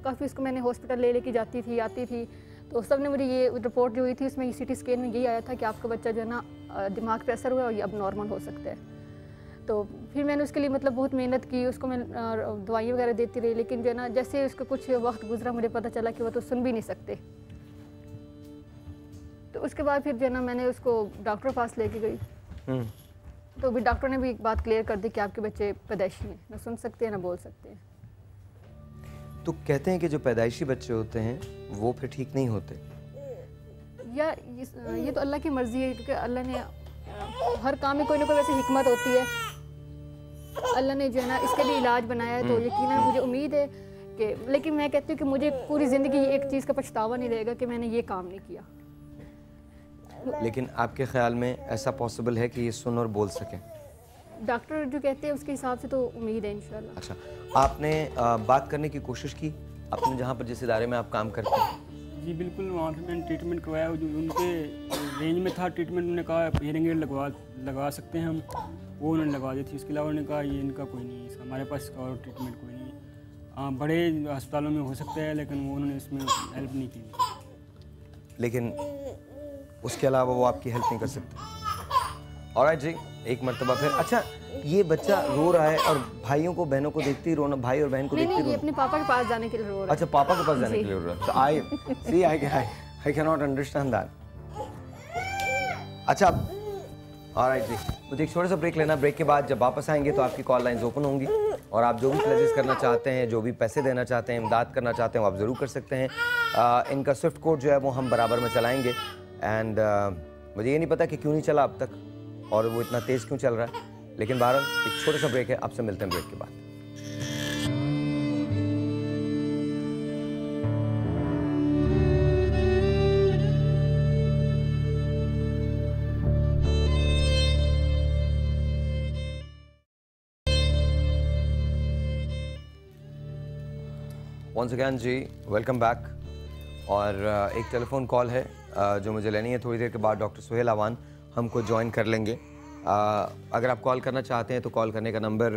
काफ़ी उसको मैंने हॉस्पिटल लेके जाती थी आती थी, तो सब ने मुझे ये रिपोर्ट जो हुई थी उसमें CT स्कैन में यही आया था कि आपका बच्चा जो है ना दिमाग पे असर हुआ है और ये अब नॉर्मल हो सकता है। तो फिर मैंने उसके लिए मतलब बहुत मेहनत की, उसको मैं दवाइयाँ वगैरह देती रही, लेकिन जो है ना जैसे उसका कुछ वक्त गुजरा मुझे पता चला कि वो तो सुन भी नहीं सकते। तो उसके बाद फिर जो है ना मैंने उसको डॉक्टर के पास लेके गई, तो भी डॉक्टर ने भी एक बात क्लियर कर दी कि आपके बच्चे पैदाइशी हैं, ना सुन सकते हैं ना बोल सकते हैं। तो कहते हैं कि जो पैदाइशी बच्चे होते हैं वो फिर ठीक नहीं होते, या ये तो अल्लाह की मर्ज़ी है क्योंकि अल्लाह ने हर काम में कोई ना कोई वैसे हिकमत होती है, अल्लाह ने जो है ना इसके लिए इलाज बनाया है, तो यकीनन मुझे उम्मीद है कि, लेकिन मैं कहती हूँ कि मुझे पूरी ज़िंदगी एक चीज़ का पछतावा नहीं रहेगा कि मैंने ये काम नहीं किया। लेकिन आपके ख्याल में ऐसा पॉसिबल है कि ये सुन और बोल सकें? डॉक्टर जो कहते हैं उसके हिसाब से तो उम्मीद है इंशाल्लाह। अच्छा, आपने बात करने की कोशिश की अपने जहाँ पर जिस इदारे में आप काम करते हैं? जी बिल्कुल, वहाँ पे मैंने ट्रीटमेंट करवाया, जो उनके रेंज में था ट्रीटमेंट, उन्होंने कहा हियरिंग एड लगा सकते हैं हम, वो उन्होंने लगा दी थी। इसके अलावा उन्होंने कहा ये इनका कोई नहीं है, हमारे पास इसका और ट्रीटमेंट कोई नहीं है। बड़े अस्पतालों में हो सकता है लेकिन वो उन्होंने इसमें हेल्प नहीं की। लेकिन उसके अलावा वो आपकी हेल्प नहीं कर सकते। ऑलराइट जी, एक मरतबा फिर। अच्छा, ये बच्चा रो रहा है और भाइयों को बहनों को देखते ही रोना, भाई और बहन को देखते ही नहीं, ये रोना? अपने पापा के पास जाने के लिए रो रहा है। अच्छा, पापा के पास जाने के लिए रो रहा है। So I cannot understand that. अच्छा, ऑलराइट जी, मुझे एक छोटा सा ब्रेक लेना। ब्रेक के बाद जब वापस आएंगे तो आपकी कॉल लाइंस ओपन होंगी और आप जो भी प्लेजेस करना चाहते हैं, जो भी पैसे देना चाहते हैं, इमदाद करना चाहते हैं, वो आप ज़रूर कर सकते हैं। इनका स्विफ्ट कोड जो है वो हम बराबर में चलाएंगे। एंड मुझे ये नहीं पता कि क्यों नहीं चला अब तक और वो इतना तेज़ क्यों चल रहा है, लेकिन बहरहाल एक छोटा सा ब्रेक है। आपसे मिलते हैं ब्रेक के बाद। वंस अगैन जी, वेलकम बैक। और एक टेलीफोन कॉल है जो मुझे लेनी है। थोड़ी देर के बाद डॉक्टर सुहेल अवान हमको ज्वाइन कर लेंगे। अगर आप कॉल करना चाहते हैं तो कॉल करने का नंबर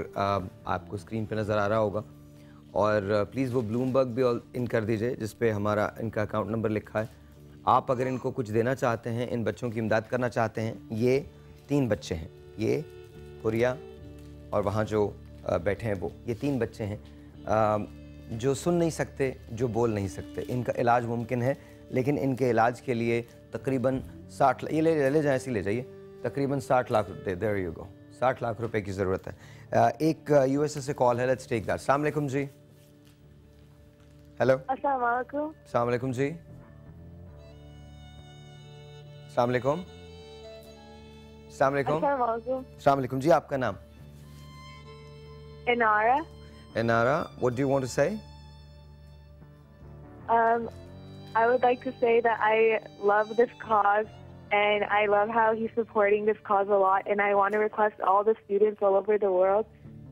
आपको स्क्रीन पे नज़र आ रहा होगा और प्लीज़ वो ब्लूमबर्ग भी इन कर दीजिए जिस पे हमारा इनका अकाउंट नंबर लिखा है। आप अगर इनको कुछ देना चाहते हैं, इन बच्चों की इमदाद करना चाहते हैं, ये 3 बच्चे हैं, ये हुरिया और वहाँ जो बैठे हैं वो, ये 3 बच्चे हैं जो सुन नहीं सकते, जो बोल नहीं सकते। इनका इलाज मुमकिन है, लेकिन इनके इलाज के लिए तकरीबन 60 ये ले जाए, ऐसे ले जाइए, तकरीबन 60 लाख रुपये, देयर यू गो, 60 लाख रुपए की ज़रूरत है। एक USA से कॉल है, लेट्स टेक दैट। अस्सलाम वालेकुम जी। हेलो, अस्सलाम वालेकुम। अस्सलाम वालेकुम जी। अस्सलाम वालेकुम। अस्सलाम वालेकुम। अस्सलाम वालेकुम। अस्सलाम वालेकुम जी, आपका नाम? Inara. Inara, what do you want to say? I would like to say that I love this cause and I love how he's supporting this cause a lot, and I want to request all the students all over the world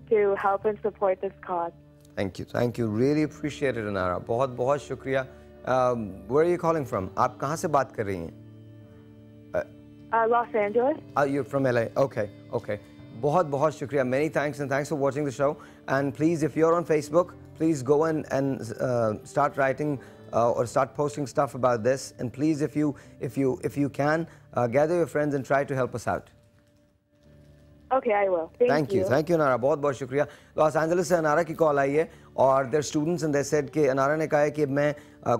to help and support this cause. Thank you, really appreciate it अनारा, बहुत बहुत शुक्रिया। Where are you calling from? आप कहाँ से बात कर रही हैं? Los Angeles. You're from LA. Okay. बहुत बहुत शुक्रिया, many thanks and thanks for watching the show. And please, if you're on Facebook, please go and start writing or start posting stuff about this. And please, if you can, gather your friends and try to help us out. Okay, I will. Thank you. Thank you, अनारा, बहुत बहुत शुक्रिया। लॉस एंजलिस से अनारा की कॉल आई है और there students and they said कि अनारा ने कहा है कि मैं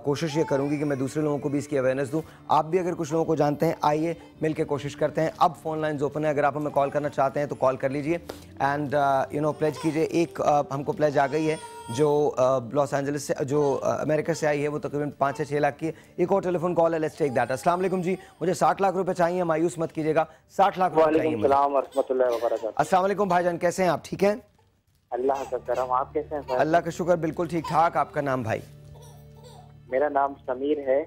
कोशिश ये करूंगी कि मैं दूसरे लोगों को भी इसकी अवेयरनेस दूं। आप भी अगर कुछ लोगों को जानते हैं, आइए मिलकर कोशिश करते हैं। अब फ़ोन लाइन्स ओपन है, अगर आप हमें कॉल करना चाहते हैं तो कॉल कर लीजिए एंड प्लेज कीजिए। एक हमको प्लेज आ गई है जो लॉस एंजलिस से, जो अमेरिका से आई है, वो तकरीबन 5 से 6 लाख की। एक और टेलीफोन कॉल है, लेट्स टेक दैट। अस्सलाम वालेकुम जी, मुझे 60 लाख रुपए चाहिए, मायूस मत कीजिएगा, 60 लाख रुपए चाहिए मुझे। अस्सलाम वालेकुम भाईजान, कैसे हैं आप? ठीक हैं, अल्लाह का करम। आप कैसे हैं सर? अल्लाह का शुक्र, बिल्कुल ठीक ठाक। आपका नाम भाई? मेरा नाम समीर है।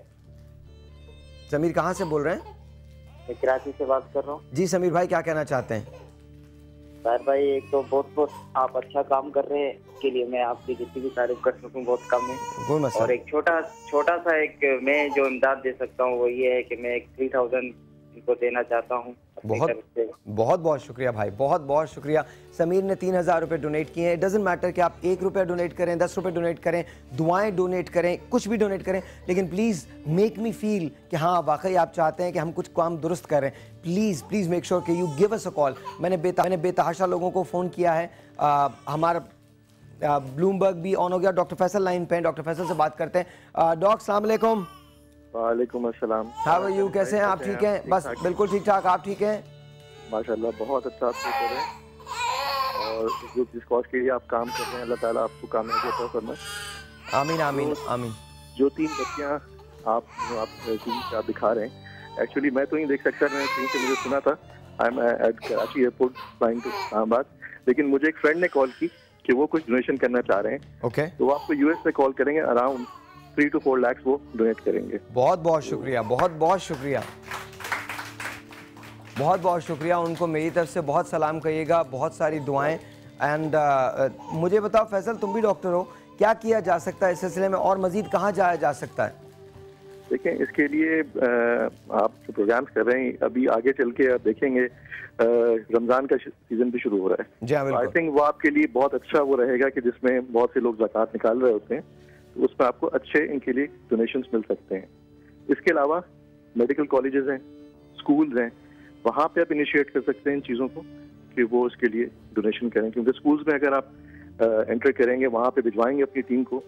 समीर कहाँ से बोल रहे हैं? मैं कराची से बात कर रहा हूँ। जी समीर भाई, क्या कहना चाहते हैं? सर भाई, एक तो बहुत आप अच्छा काम कर रहे हैं, इसके लिए मैं आपकी जितनी भी तारीफ कर सकूँ बहुत कम है। और एक छोटा सा एक मैं जो इमदाद दे सकता हूँ वो ये है कि मैं एक 3000 इनको देना चाहता हूँ। बहुत शुक्रिया भाई, बहुत शुक्रिया। समीर ने 3000 रुपये डोनेट किए हैं। इट डजेंट मैटर कि आप 1 रुपया डोनेट करें, 10 रुपये डोनेट करें, दुआएं डोनेट करें, कुछ भी डोनेट करें, लेकिन प्लीज़ मेक मी फील कि हाँ वाकई आप चाहते हैं कि हम कुछ काम दुरुस्त करें। प्लीज़ मेक श्योर कि you give us a call. मैंने बेतहाशा लोगों को फ़ोन किया है। हमारा ब्लूमबर्ग भी ऑन हो गया। डॉक्टर फैसल लाइन पे हैं, डॉक्टर फैसल से बात करते हैं। डॉक्टर अस्सलाम वालेकुम। वालेकुम अस्सलाम। हाउ आर यू, कैसे हैं आप? ठीक हैं? बस बिल्कुल ठीक ठाक, आप ठीक हैं? माशाल्लाह, बहुत अच्छा आप कर रहे हैं और जिस कॉज के लिए आप काम कर रहे हैं, अल्लाह ताला आपको कामयाबी अता फरमाए। आमीन आमीन आमीन। जो 3 बच्चियाँ आप टीवी पे आप दिखा रहे हैं, एक्चुअली मैं तो नहीं देख सकता, मैंने कहीं से मुझे सुना था। I am at Karachi airport flying to Islamabad, लेकिन मुझे एक फ्रेंड ने कॉल की कि वो कुछ डोनेशन करना चाह रहे हैं। ओके, तो वो आपको यूएस से कॉल करेंगे, अराउंड 3 to 4 लाख वो डोनेट करेंगे। बहुत शुक्रिया, बहुत शुक्रिया, बहुत शुक्रिया। उनको मेरी तरफ से बहुत सलाम कहिएगा, बहुत सारी दुआएं। एंड मुझे बताओ फैसल, तुम भी डॉक्टर हो, क्या किया जा सकता है इस सिलसिले में और मजीद कहाँ जाया जा सकता है? देखें, इसके लिए आप जो प्रोग्राम्स कर रहे हैं, अभी आगे चल के आप देखेंगे रमज़ान का सीजन भी शुरू हो रहा है। जी हाँ, आई थिंक वो आपके लिए बहुत अच्छा वो रहेगा कि जिसमें बहुत से लोग ज़कात निकाल रहे होते हैं, तो उसमें आपको अच्छे इनके लिए डोनेशंस मिल सकते हैं। इसके अलावा मेडिकल कॉलेजेस हैं, स्कूल्स हैं, वहाँ पे आप इनिशिएट कर सकते हैं इन चीज़ों को कि वो इसके लिए डोनेशन करें, क्योंकि स्कूल्स में अगर आप एंटर करेंगे, वहाँ पे भिजवाएंगे अपनी टीम को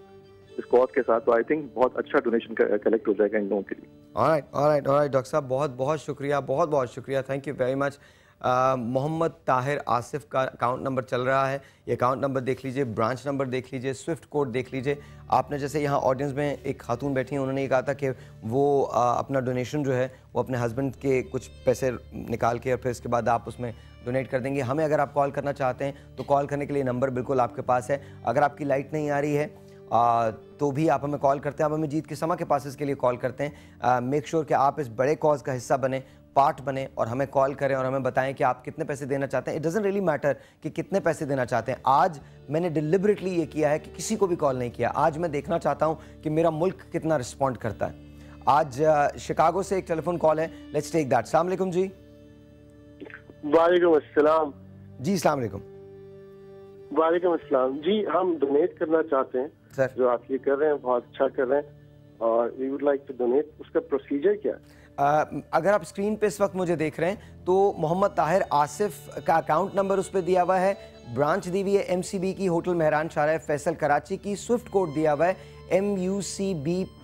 इस कॉज के साथ, तो आई थिंक बहुत अच्छा डोनेशन कलेक्ट हो जाएगा इन लोगों के लिए। ऑलराइट डॉक्टर साहब, बहुत शुक्रिया, बहुत शुक्रिया, thank you very much. Mohammad Tahir Asif का अकाउंट नंबर चल रहा है, ये अकाउंट नंबर देख लीजिए, ब्रांच नंबर देख लीजिए, स्विफ्ट कोड देख लीजिए। आपने जैसे यहाँ ऑडियंस में एक खातून बैठी हैं, उन्होंने ये कहा था कि वो अपना डोनेशन जो है वो अपने हस्बैंड के कुछ पैसे निकाल के और फिर इसके बाद आप उसमें डोनेट कर देंगे। हमें अगर आप कॉल करना चाहते हैं तो कॉल करने के लिए नंबर बिल्कुल आपके पास है। अगर आपकी लाइट नहीं आ रही है तो भी आप हमें कॉल करते हैं, आप हमें जीत के समा के पासेस के लिए कॉल करते हैं। मेक श्योर कि आप इस बड़े कॉज का हिस्सा बने, पार्ट बने और हमें कॉल करें और हमें बताएं कि आप कितने पैसे देना चाहते हैं। इट डजंट रियली मैटर कि कितने पैसे देना चाहते हैं। आज मैंने डिलिबरेटली ये किया है कि किसी को भी कॉल नहीं किया। आज मैं देखना चाहता हूँ कि मेरा मुल्क कितना रिस्पॉन्ड करता है। आज शिकागो से एक टेलीफोन कॉल है, लेट्स टेक दैट। अस्सलाम वालेकुम जी। वालेकुम अस्सलाम जी। अस्सलाम वालेकुम। वालेकुम अस्सलाम जी। हम डोनेट करना चाहते हैं सर। जो आप ये कर रहे हैं बहुत अच्छा कर रहे हैं और we would like to donate. उसका प्रोसीजर क्या है? अगर आप स्क्रीन पे इस वक्त मुझे देख रहे हैं तो मोहम्मद ताहिर आसिफ का अकाउंट नंबर उस पर दिया हुआ है, ब्रांच दी हुई है MCB की, होटल मेहरान शाहरा फैसल कराची की, स्विफ्ट कोड दिया हुआ है MUCBPKKAA,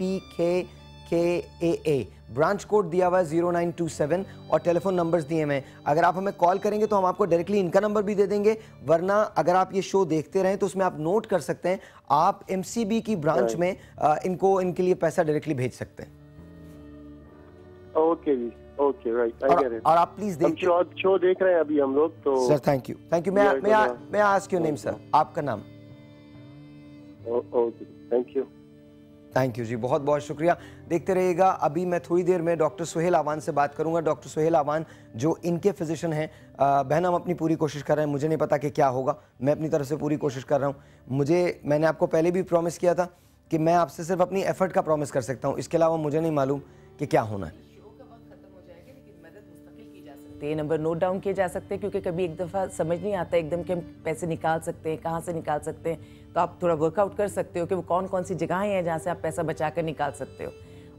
ब्रांच कोड दिया हुआ है 0927 और टेलीफोन नंबर्स दिए हुए हैं। अगर आप हमें कॉल करेंगे तो हम आपको डायरेक्टली इनका नंबर भी दे देंगे, वरना अगर आप ये शो देखते रहें तो उसमें आप नोट कर सकते हैं, आप MCB की ब्रांच में इनके लिए पैसा डायरेक्टली भेज सकते हैं। Okay ji, okay, right, I get it. और आप प्लीज देखिए, शो देख रहे हैं अभी हम लोग तो। Sir thank you. मैं आस्क योर नेम सर, आपका नाम? Okay, thank you. Thank you जी, बहुत बहुत शुक्रिया। देखते रहिएगा। अभी मैं थोड़ी देर में डॉक्टर सुहेल आवान से बात करूंगा। डॉक्टर सुहेल आवान जो इनके फिजिशियन हैं। बहन, हम अपनी पूरी कोशिश कर रहे हैं, मुझे नहीं पता कि क्या होगा, मैं अपनी तरफ से पूरी कोशिश कर रहा हूँ। मैंने आपको पहले भी प्रॉमिस किया था कि मैं आपसे सिर्फ अपनी एफर्ट का प्रॉमिस कर सकता हूँ, इसके अलावा मुझे नहीं मालूम कि क्या होना है। नंबर नोट डाउन किए जा सकते हैं, क्योंकि कभी एक दफ़ा समझ नहीं आता एकदम कि हम पैसे निकाल सकते हैं, कहाँ से निकाल सकते हैं, तो आप थोड़ा वर्कआउट कर सकते हो कि वो कौन कौन सी जगहें हैं जहाँ से आप पैसा बचा कर निकाल सकते हो।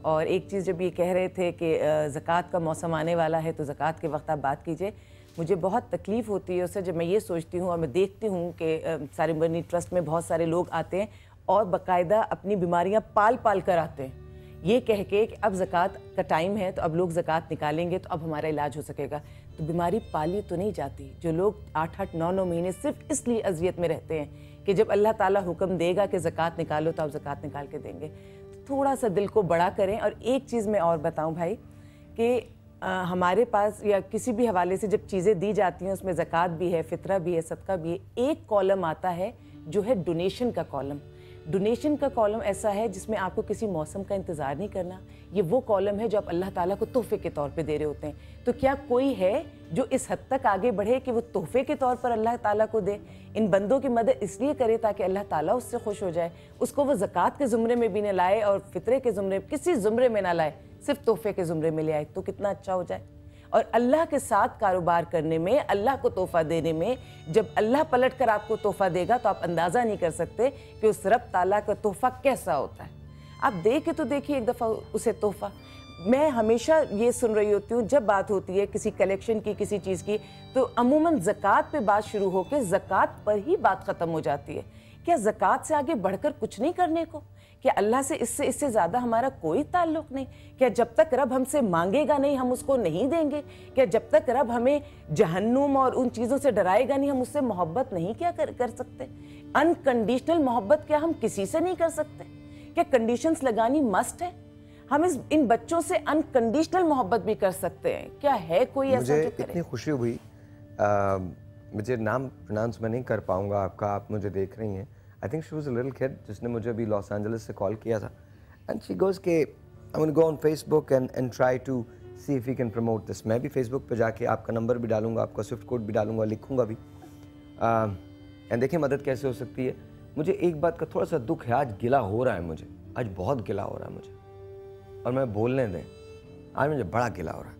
और एक चीज़ जब ये कह रहे थे कि ज़कात का मौसम आने वाला है, तो ज़कात के वक्त आप बात कीजिए। मुझे बहुत तकलीफ़ होती है उससे जब मैं ये सोचती हूँ और मैं देखती हूँ कि सारिम बनी ट्रस्ट में बहुत सारे लोग आते हैं और बाकायदा अपनी बीमारियाँ पाल पाल कर आते हैं, ये कह के कि अब ज़कात का टाइम है तो अब लोग ज़कात निकालेंगे तो अब हमारा इलाज हो सकेगा। तो बीमारी पाली तो नहीं जाती। जो लोग 8-8, 9-9 महीने सिर्फ इसलिए अजियत में रहते हैं कि जब अल्लाह ताला हुक्म देगा कि ज़कात निकालो तो आप ज़कात निकाल के देंगे। तो थोड़ा सा दिल को बड़ा करें। और एक चीज़ मैं और बताऊं भाई कि हमारे पास या किसी भी हवाले से जब चीज़ें दी जाती हैं उसमें ज़कात भी है, फ़ितरा भी है, सदका भी है। एक कॉलम आता है जो है डोनेशन का कॉलम। डोनेशन का कॉलम ऐसा है जिसमें आपको किसी मौसम का इंतज़ार नहीं करना। ये वो कॉलम है जो आप अल्लाह ताला को तोहफे के तौर पे दे रहे होते हैं। तो क्या कोई है जो इस हद तक आगे बढ़े कि वो तोहफे के तौर पर अल्लाह ताला को दे? इन बंदों की मदद इसलिए करे ताकि अल्लाह ताला उससे खुश हो जाए, उसको वो ज़कात के ज़ुमरे में भी न लाए और फ़ितरे के ज़ुमरे, किसी ज़ुमरे में ना लाए, सिर्फ तोहफे के ज़ुमरे में ले आए, तो कितना अच्छा हो जाए। और अल्लाह के साथ कारोबार करने में, अल्लाह को तोहफा देने में, जब अल्लाह पलट कर आपको तोहफा देगा तो आप अंदाज़ा नहीं कर सकते कि उस रब ताला का तोहफा कैसा होता है। आप दे के तो देखिए एक दफ़ा उसे तोहफा। मैं हमेशा ये सुन रही होती हूँ जब बात होती है किसी कलेक्शन की, किसी चीज़ की, तो अमूमन ज़कात पे बात शुरू होकर ज़कात पर ही बात ख़त्म हो जाती है। क्या ज़कात से आगे बढ़कर कुछ नहीं करने को? क्या अल्लाह से इससे ज़्यादा हमारा कोई ताल्लुक़ नहीं? क्या जब तक रब हमसे मांगेगा नहीं हम उसको नहीं देंगे? क्या जब तक रब हमें जहन्नुम और उन चीज़ों से डराएगा नहीं हम उससे मोहब्बत नहीं क्या कर सकते? अनकंडीशनल मोहब्बत क्या हम किसी से नहीं कर सकते? क्या कंडीशंस लगानी मस्ट है? हम इन बच्चों से अनकंडीशनल मोहब्बत भी कर सकते हैं। क्या है कोई ऐसा जो करे? इतनी खुशी हुई, मुझे नाम प्रोनाउंस मैं नहीं कर पाऊंगा आपका, आप मुझे देख रही हैं। I think she was a little kid जिसने मुझे अभी लॉस एंजलिस से कॉल किया था। एंड शी गोज़ के I will go on Facebook and try to see if you can promote this. मैं भी फेसबुक पे जाके आपका नंबर भी डालूंगा, आपका स्विफ्ट कोड भी डालूंगा, लिखूंगा भी। एंड देखिए मदद कैसे हो सकती है। मुझे एक बात का थोड़ा सा दुख है, आज गिला हो रहा है मुझे, आज बहुत गिला हो रहा है मुझे, और मैं बोलने दें, आज मुझे बड़ा गिला हो रहा है।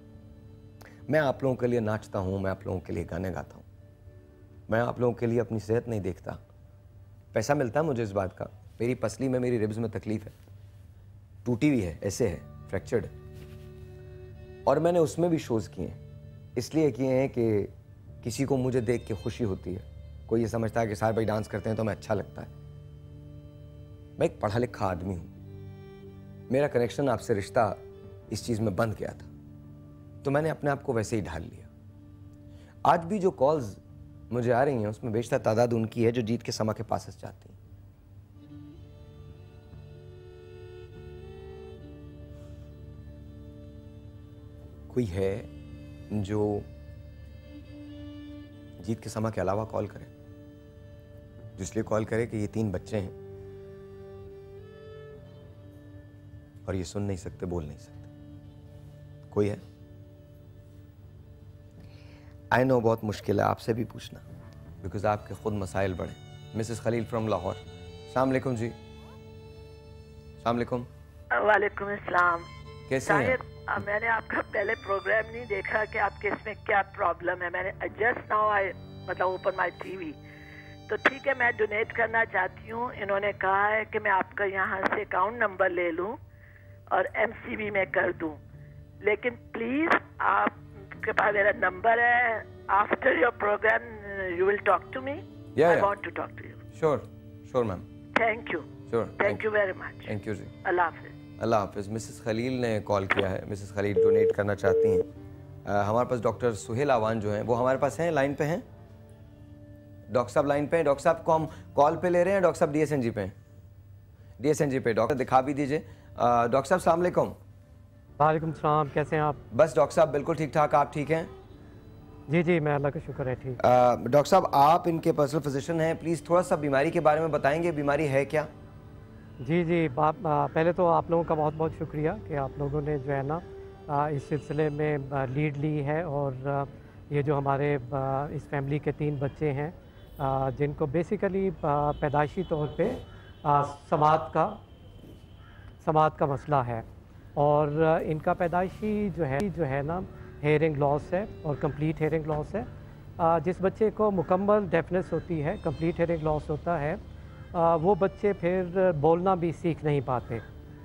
मैं आप लोगों के लिए नाचता हूँ, मैं आप लोगों के लिए गाने गाता हूँ, मैं आप लोगों के लिए अपनी सेहत नहीं देखता। पैसा मिलता है मुझे इस बात का, मेरी पसली में, मेरी रिब्स में तकलीफ है, टूटी हुई है, ऐसे है, फ्रैक्चर्ड, और मैंने उसमें भी शोज़ किए हैं। इसलिए किए हैं कि किसी को मुझे देख के खुशी होती है। कोई ये समझता है कि सारे भाई डांस करते हैं तो मैं अच्छा लगता है। मैं एक पढ़ा लिखा आदमी हूँ, मेरा कनेक्शन आपसे रिश्ता इस चीज़ में बंद गया था, तो मैंने अपने आप को वैसे ही ढाल लिया। आज भी जो कॉल्स मुझे आ रही हैं उसमें बेशतर तादाद उनकी है जो जीत के समा के पास चाहती हैं। कोई है जो जीत के समा के अलावा कॉल करे, जिसलिए कॉल करे कि ये 3 बच्चे हैं और ये सुन नहीं सकते, बोल नहीं सकते। कोई है? आई नो बहुत मुश्किल है आपसे भी पूछना, बिकॉज आपके खुद मसाइल बड़े। मिसेस खलील फ्रॉम लाहौर, अस्सलाम वालेकुम जी। अस्सलाम वालेकुम। वालेकुम अस्सलाम। कैसे हैं? मैंने आपका पहले प्रोग्राम नहीं देखा कि आपके इसमें क्या प्रॉब्लम है। मैंने जस्ट नाउ आई मतलब ओपन माय टीवी, तो ठीक है मैं डोनेट करना चाहती हूँ। इन्होंने कहा है कि मैं आपका यहाँ से अकाउंट नंबर ले लूँ और एमसीबी में कर दूँ, लेकिन प्लीज़ आपके पास मेरा नंबर है। After your programme you will talk to me. I want to talk to you. Sure ma'am. Thank you. Sure, thank you very much. Thank you जी। अल्लाह हाफिज़। अल्लाह हाफिज़। मिसेस खलील ने कॉल किया है। मिसेस खलील डोनेट करना चाहती हैं। हमारे पास डॉक्टर सुहेल आवान जो हैं वो हमारे पास हैं, लाइन पे हैं। डॉक्टर साहब लाइन पे हैं। डॉक्टर साहब को हम कॉल पे ले रहे हैं। डॉक्टर साहब DSNG पे हैं, DSNG पे। डॉक्टर दिखा भी दीजिए। डॉक्टर साहब अस्सलाम वालेकुम। वालेकुम सलाम, कैसे हैं आप? बस डॉक्टर साहब बिल्कुल ठीक ठाक, आप ठीक हैं? जी जी मैं अल्लाह का शुक्र है ठीक। डॉक्टर साहब आप इनके पर्सनल फिजिशियन हैं, प्लीज़ थोड़ा सा बीमारी के बारे में बताएंगे, बीमारी है क्या? जी पहले तो आप लोगों का बहुत बहुत शुक्रिया कि आप लोगों ने जो है ना इस सिलसिले में लीड ली है। और ये जो हमारे इस फैमिली के 3 बच्चे हैं जिनको बेसिकली पैदाइशी तौर पे समात का मसला है, और इनका पैदाइशी जो है ना हेयरिंग लॉस है और कंप्लीट हेयरिंग लॉस है। जिस बच्चे को मुकम्मल डेफनेस होती है, कंप्लीट हेयरिंग लॉस होता है, वो बच्चे फिर बोलना भी सीख नहीं पाते।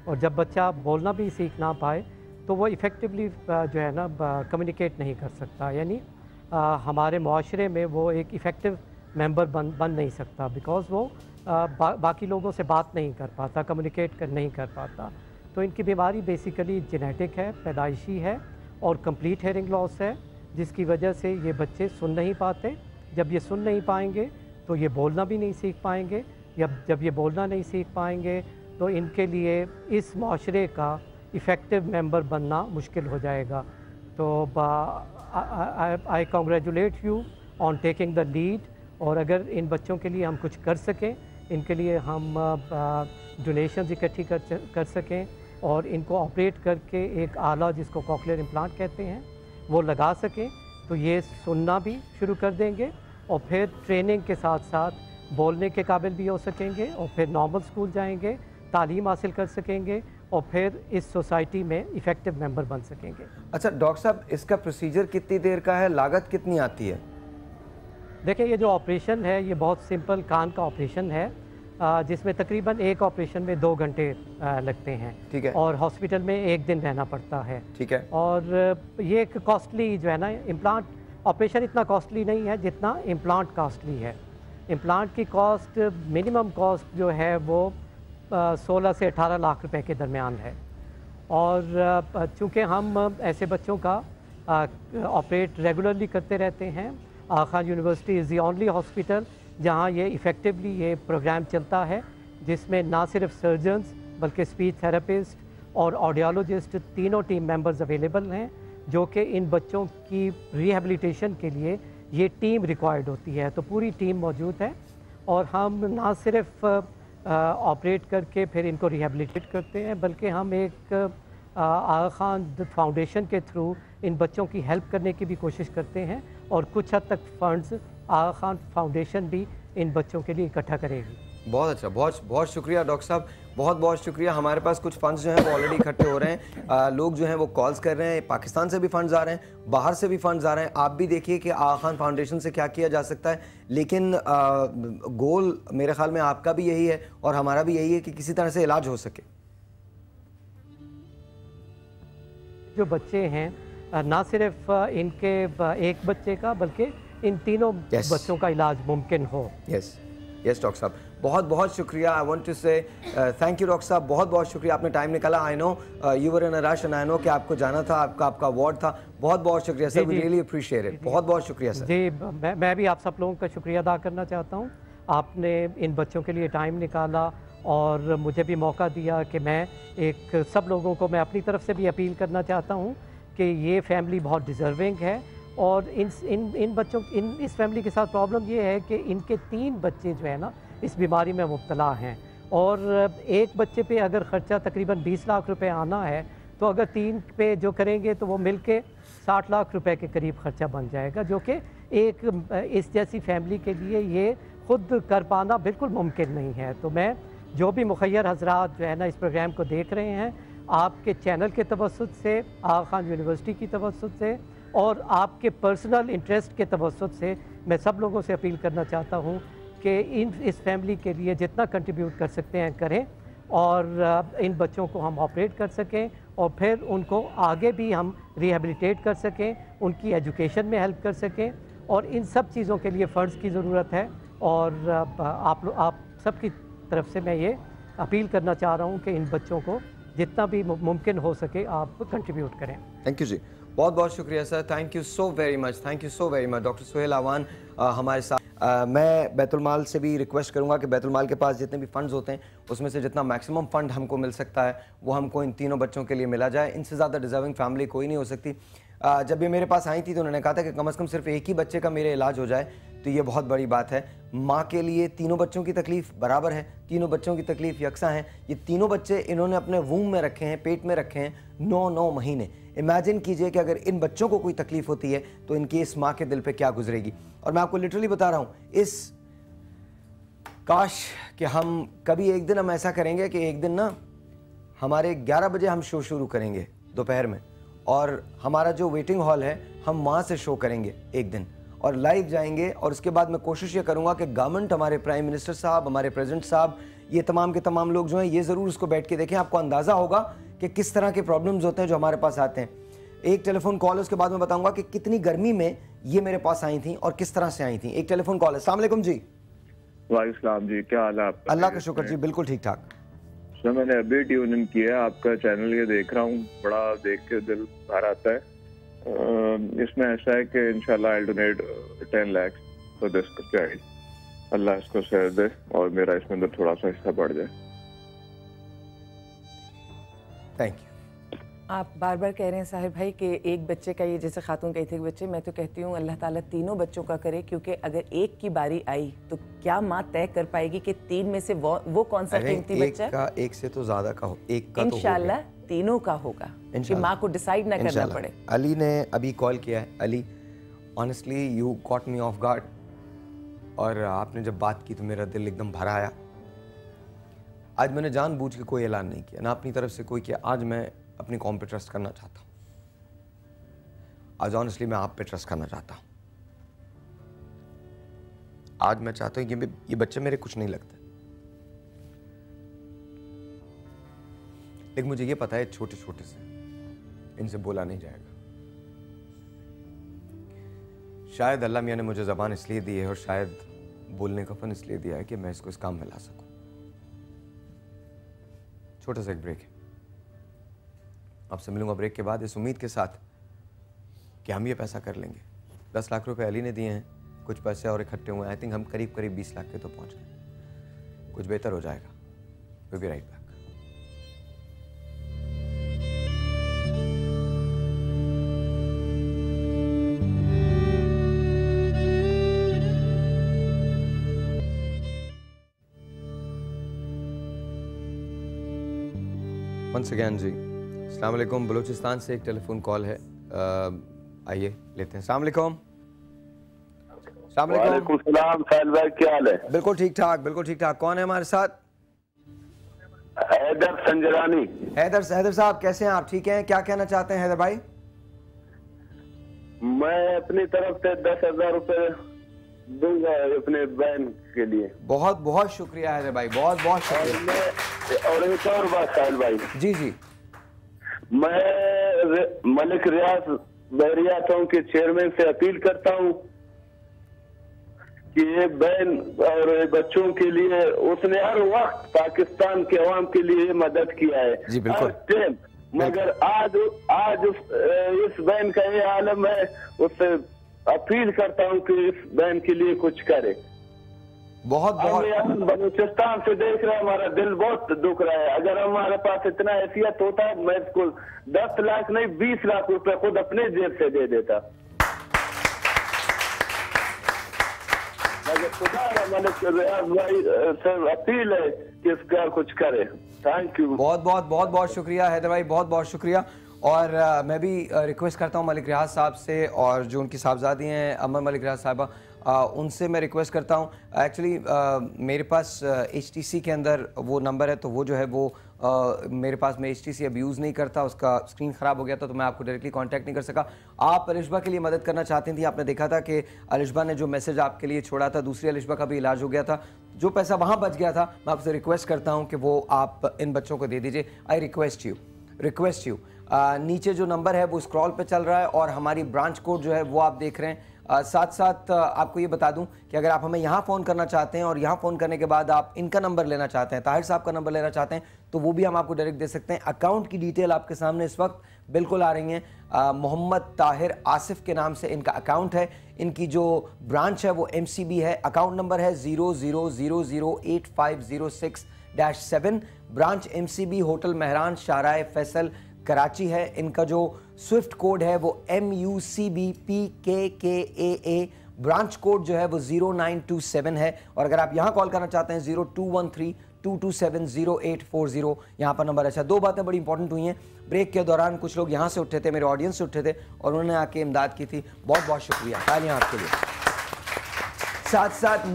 और जब बच्चा बोलना भी सीख ना पाए तो वो इफ़ेक्टिवली जो है ना कम्युनिकेट नहीं कर सकता, यानी हमारे माशरे में वो एक इफ़ेक्टिव मेंबर बन नहीं सकता, बिकॉज़ वो बाकी लोगों से बात नहीं कर पाता, कम्युनिकेट नहीं कर पाता। तो इनकी बीमारी बेसिकली जेनेटिक है, पैदाइशी है और कंप्लीट हेयरिंग लॉस है, जिसकी वजह से ये बच्चे सुन नहीं पाते। जब ये सुन नहीं पाएंगे तो ये बोलना भी नहीं सीख पाएंगे। जब ये बोलना नहीं सीख पाएंगे तो इनके लिए इस माशरे का इफ़ेक्टिव मेंबर बनना मुश्किल हो जाएगा। तो I congratulate you on taking the lead. और अगर इन बच्चों के लिए हम कुछ कर सकें, इनके लिए हम डोनेशंस इकट्ठी कर सकें और इनको ऑपरेट करके एक आला जिसको कॉक्लियर इम्प्लांट कहते हैं वो लगा सकें, तो ये सुनना भी शुरू कर देंगे और फिर ट्रेनिंग के साथ साथ बोलने के काबिल भी हो सकेंगे और फिर नॉर्मल स्कूल जाएंगे, तालीम हासिल कर सकेंगे और फिर इस सोसाइटी में इफ़ेक्टिव मेंबर बन सकेंगे। अच्छा डॉक्टर साहब, इसका प्रोसीजर कितनी देर का है, लागत कितनी आती है? देखिए, ये जो ऑपरेशन है ये बहुत सिंपल कान का ऑपरेशन है, जिसमें तकरीबन एक ऑपरेशन में 2 घंटे लगते हैं। ठीक है। और हॉस्पिटल में 1 दिन रहना पड़ता है। ठीक है। और ये एक कॉस्टली जो है ना, इम्प्लांट ऑपरेशन इतना कॉस्टली नहीं है जितना इम्प्लांट कॉस्टली है। इम्प्लांट की कॉस्ट, मिनिमम कॉस्ट जो है वो 16 से 18 लाख रुपए के दरमियान है। और चूँकि हम ऐसे बच्चों का ऑपरेट रेगुलरली करते रहते हैं, Aga Khan university is the only hospital जहाँ ये इफ़ेक्टिवली ये प्रोग्राम चलता है, जिसमें ना सिर्फ सर्जन्स बल्कि स्पीच थेरेपिस्ट और ऑडियोलॉजिस्ट तीनों टीम मेंबर्स अवेलेबल हैं, जो कि इन बच्चों की रिहैबिलिटेशन के लिए ये टीम रिक्वायर्ड होती है। तो पूरी टीम मौजूद है और हम ना सिर्फ ऑपरेट करके फिर इनको रिहैबिलिटेट करते हैं, बल्कि हम एक आगा खान फाउंडेशन के थ्रू इन बच्चों की हेल्प करने की भी कोशिश करते हैं और कुछ हद तक फंड्स आगा खान फाउंडेशन भी इन बच्चों के लिए इकट्ठा करेगी। बहुत अच्छा, बहुत बहुत शुक्रिया डॉक्टर साहब, बहुत बहुत शुक्रिया। हमारे पास कुछ फंड्स जो हैं वो ऑलरेडी इकट्ठे हो रहे हैं, लोग जो हैं वो कॉल्स कर रहे हैं, पाकिस्तान से भी फंड्स आ रहे हैं, बाहर से भी फंड्स आ रहे हैं। आप भी देखिए कि आगा खान फाउंडेशन से क्या किया जा सकता है, लेकिन गोल मेरे ख्याल में आपका भी यही है और हमारा भी यही है कि किसी तरह से इलाज हो सके। जो बच्चे हैं, ना सिर्फ इनके एक बच्चे का बल्कि इन तीनों बच्चों का इलाज मुमकिन हो। यस डॉक्टर साहब, बहुत बहुत शुक्रिया। आई वांट टू से थैंक यू डॉक्टर साहब, बहुत बहुत शुक्रिया, आपने टाइम निकाला। I know you were in a rush and I know कि आपको जाना था, आपका वार्ड था। बहुत बहुत शुक्रिया sir, we really appreciate it. बहुत बहुत शुक्रिया सर। जी, मैं भी आप सब लोगों का शुक्रिया अदा करना चाहता हूँ। आपने इन बच्चों के लिए टाइम निकाला और मुझे भी मौका दिया कि मैं एक सब लोगों को मैं अपनी तरफ से भी अपील करना चाहता हूँ कि ये फैमिली बहुत डिज़र्विंग है। और इन बच्चों इस फैमिली के साथ प्रॉब्लम ये है कि इनके 3 बच्चे जो है ना इस बीमारी में मुब्तला हैं और एक बच्चे पे अगर ख़र्चा तकरीबन 20 लाख रुपए आना है, तो अगर 3 पे जो करेंगे तो वो मिल के 60 लाख रुपए के करीब ख़र्चा बन जाएगा, जो कि एक इस जैसी फैमिली के लिए ये ख़ुद कर पाना बिल्कुल मुमकिन नहीं है। तो मैं जो भी मुखय्यर हजरात जो है ना इस प्रोग्राम को देख रहे हैं, आपके चैनल के तवस्सुत से, आगा खान यूनिवर्सिटी की तवस्सुत से और आपके पर्सनल इंटरेस्ट के तवस्सुत से मैं सब लोगों से अपील करना चाहता हूँ कि इस फैमिली के लिए जितना कंट्रीब्यूट कर सकते हैं करें और इन बच्चों को हम ऑपरेट कर सकें और फिर उनको आगे भी हम रिहैबिलिटेट कर सकें, उनकी एजुकेशन में हेल्प कर सकें। और इन सब चीज़ों के लिए फ़ंड्स की ज़रूरत है और आप सब की तरफ से मैं ये अपील करना चाह रहा हूँ कि इन बच्चों को जितना भी मुमकिन हो सके आप कंट्रीब्यूट करें। थैंक यू जी, बहुत बहुत शुक्रिया sir, thank you so very much, thank you so very much. Doctor Suhail Awan हमारे साथ। मैं बैतुल-माल से भी रिक्वेस्ट करूंगा कि बैतुल-माल के पास जितने भी फंड्स होते हैं उसमें से जितना मैक्सिमम फ़ंड हमको मिल सकता है वो हमको इन तीनों बच्चों के लिए मिला जाए। इनसे ज़्यादा डिज़र्विंग फैमिली कोई नहीं हो सकती। जब ये मेरे पास आई थी तो उन्होंने कहा था कि कम से कम सिर्फ एक ही बच्चे का मेरा इलाज हो जाए तो ये बहुत बड़ी बात है। माँ के लिए तीनों बच्चों की तकलीफ़ बराबर है, तीनों बच्चों की तकलीफ़ यकसा है। ये तीनों बच्चे इन्होंने अपने वूम में रखे हैं, पेट में रखे हैं 9 महीने। इमेजिन कीजिए कि अगर इन बच्चों को कोई तकलीफ़ होती है तो इनकी इस माँ के दिल पे क्या गुजरेगी। और मैं आपको लिटरली बता रहा हूँ, इस काश कि हम कभी एक दिन हम ऐसा करेंगे कि एक दिन ना हमारे 11 बजे हम शो शुरू करेंगे दोपहर में, और हमारा जो वेटिंग हॉल है हम वहाँ से शो करेंगे एक दिन और लाइव जाएंगे। और उसके बाद मैं कोशिश ये करूँगा कि गवर्नमेंट, हमारे प्राइम मिनिस्टर साहब, हमारे प्रेसिडेंट साहब, ये तमाम के तमाम लोग जो हैं ये ज़रूर उसको बैठ के देखें। आपको अंदाज़ा होगा कि किस तरह के प्रॉब्लम्स होते हैं जो हमारे पास आते हैं। एक टेलीफोन कॉल है, उसके बाद मैं बताऊँगा कि कितनी गर्मी में ये मेरे पास आई थी और किस तरह से आई थी। एक टेलीफोन कॉल है। अस्सलाम वालेकुम जी। वालेकुम जी, क्या हाल है आपका? अल्लाह का शुक्र जी, बिल्कुल ठीक ठाक। सर मैंने अभी ट्यून इन किया, आपका चैनल ये देख रहा हूँ, बड़ा देख के दिल भर आता है। इसमें ऐसा है कि इंशाल्लाह I donate 10 lakh for this child. अल्लाह इसको सैर दे और मेरा इसमें अंदर थोड़ा सा हिस्सा बढ़ जाए। Thank you. आप बार बार कह रहे हैं साहिर भाई कि एक बच्चे का, ये जैसे खातून कही थी बच्चे, मैं तो कहती हूँ अल्लाह ताला तीनों बच्चों का करे, क्योंकि अगर एक की बारी आई तो क्या माँ तय कर पाएगी कि 3 में से वो कौन सा कीमती बच्चा है? एक से तो ज्यादा का हो, एक का तो इंशाल्लाह तीनों का होगा कि माँ को डिसाइड ना करना पड़े। अली ने अभी कॉल किया है। Ali, honestly you caught me of guard, और आपने जब बात की तो मेरा दिल एकदम भरा आया। आज मैंने जानबूझ के कोई ऐलान नहीं किया, ना अपनी तरफ से कोई किया। आज मैं अपनी कौम पे ट्रस्ट करना चाहता हूँ। आज ऑनेस्टली मैं आप पे ट्रस्ट करना चाहता हूँ। आज मैं चाहता हूँ कि ये बच्चे मेरे कुछ नहीं लगते, लेकिन मुझे ये पता है छोटे छोटे से इनसे बोला नहीं जाएगा। शायद अल्लाह मियाँ ने मुझे ज़बान इसलिए दी है और शायद बोलने का फन इसलिए दिया है कि मैं इसको इस काम में ला सकूं। छोटा सा एक ब्रेक है, आपसे मिलूंगा ब्रेक के बाद इस उम्मीद के साथ कि हम ये पैसा कर लेंगे। 10 लाख रुपए अली ने दिए हैं, कुछ पैसे और इकट्ठे हुए। आई थिंक हम करीब करीब 20 लाख के तो पहुंच गए। कुछ बेहतर हो जाएगा। Will be right back. Once again जी, अस्सलाम वालेकुम। बलूचिस्तान से एक टेलीफोन कॉल है, आइए लेते हैं। अस्सलाम वालेकुम। वालेकुम सलाम। साहिल भाई क्या हाल है? बिल्कुल ठीक ठाक, बिल्कुल ठीक ठाक। कौन है हमारे साथ? हैदर संजरानी। हैदर साहब कैसे हैं आप? ठीक हैं? क्या कहना चाहते हैं हैदर भाई? मैं अपनी तरफ से 10,000 रुपए दूंगा अपने बहन के लिए। बहुत बहुत शुक्रिया हैदर भाई, बहुत बहुत शुक्रिया। और एक और बात साहिल भाई। जी जी। मैं मलिक रियाज बहरिया चौक के चेयरमैन से अपील करता हूँ कि ये बहन और बच्चों के लिए उसने हर वक्त पाकिस्तान के अवाम के लिए मदद किया है। जी बिल्कुल। मगर आज इस बहन का ये आलम है, उससे अपील करता हूँ कि इस बहन के लिए कुछ करे। बहुत बलूचिस्तान से देख रहे हैं, हमारा दिल बहुत दुख रहा है। अगर हमारे पास इतना हैसियत होता है, मैं इसको 10 लाख नहीं 20 लाख रुपए खुद अपने जेब से दे देता। मगर खुदा मलिक रियाज भाई से अपील है कि इसका कुछ करे। Thank you. बहुत बहुत बहुत बहुत शुक्रिया हैदर भाई, बहुत बहुत शुक्रिया। और मैं भी रिक्वेस्ट करता हूँ मलिक रियाज साहब से, और जो उनकी साहबजादी हैं अमन मलिक रियाज साहिबा, उनसे मैं रिक्वेस्ट करता हूँ। एक्चुअली मेरे पास HTC के अंदर वो नंबर है, तो वो जो है वो मेरे पास, मैं HTC अब यूज़ नहीं करता, उसका स्क्रीन ख़राब हो गया था, तो मैं आपको डायरेक्टली कांटेक्ट नहीं कर सका। आप अलिशबा के लिए मदद करना चाहती थी। आपने देखा था कि अलिशबा ने जो मैसेज आपके लिए छोड़ा था, दूसरी अलिशबा का भी इलाज हो गया था, जो पैसा वहाँ बच गया था, मैं आपसे रिक्वेस्ट करता हूँ कि वो आप इन बच्चों को दे दीजिए। I request you. नीचे जो नंबर है वो स्क्रॉल पे चल रहा है, और हमारी ब्रांच कोड जो है वो आप देख रहे हैं। साथ साथ आपको ये बता दूं कि अगर आप हमें यहाँ फ़ोन करना चाहते हैं और यहाँ फ़ोन करने के बाद आप इनका नंबर लेना चाहते हैं, ताहिर साहब का नंबर लेना चाहते हैं, तो वो भी हम आपको डायरेक्ट दे सकते हैं। अकाउंट की डिटेल आपके सामने इस वक्त बिल्कुल आ रही हैं। मोहम्मद ताहिर आसिफ के नाम से इनका अकाउंट है। इनकी जो ब्रांच है वो MCB है। अकाउंट नंबर है 00008506-7। ब्रांच MCB होटल महरान शाहराह फैसल कराची है। इनका जो स्विफ्ट कोड है वो MUCBPKKAA ब्रांच कोड जो है वो 0927 है। और अगर आप यहाँ कॉल करना चाहते हैं 0213-227-0840, यहाँ पर नंबर। अच्छा, दो बातें बड़ी इंपॉर्टेंट हुई हैं। ब्रेक के दौरान कुछ लोग यहाँ से उठे थे, मेरे ऑडियंस से उठे थे और उन्होंने आके इमदाद की थी, बहुत बहुत शुक्रिया, तालियां आपके लिए। साथ साथ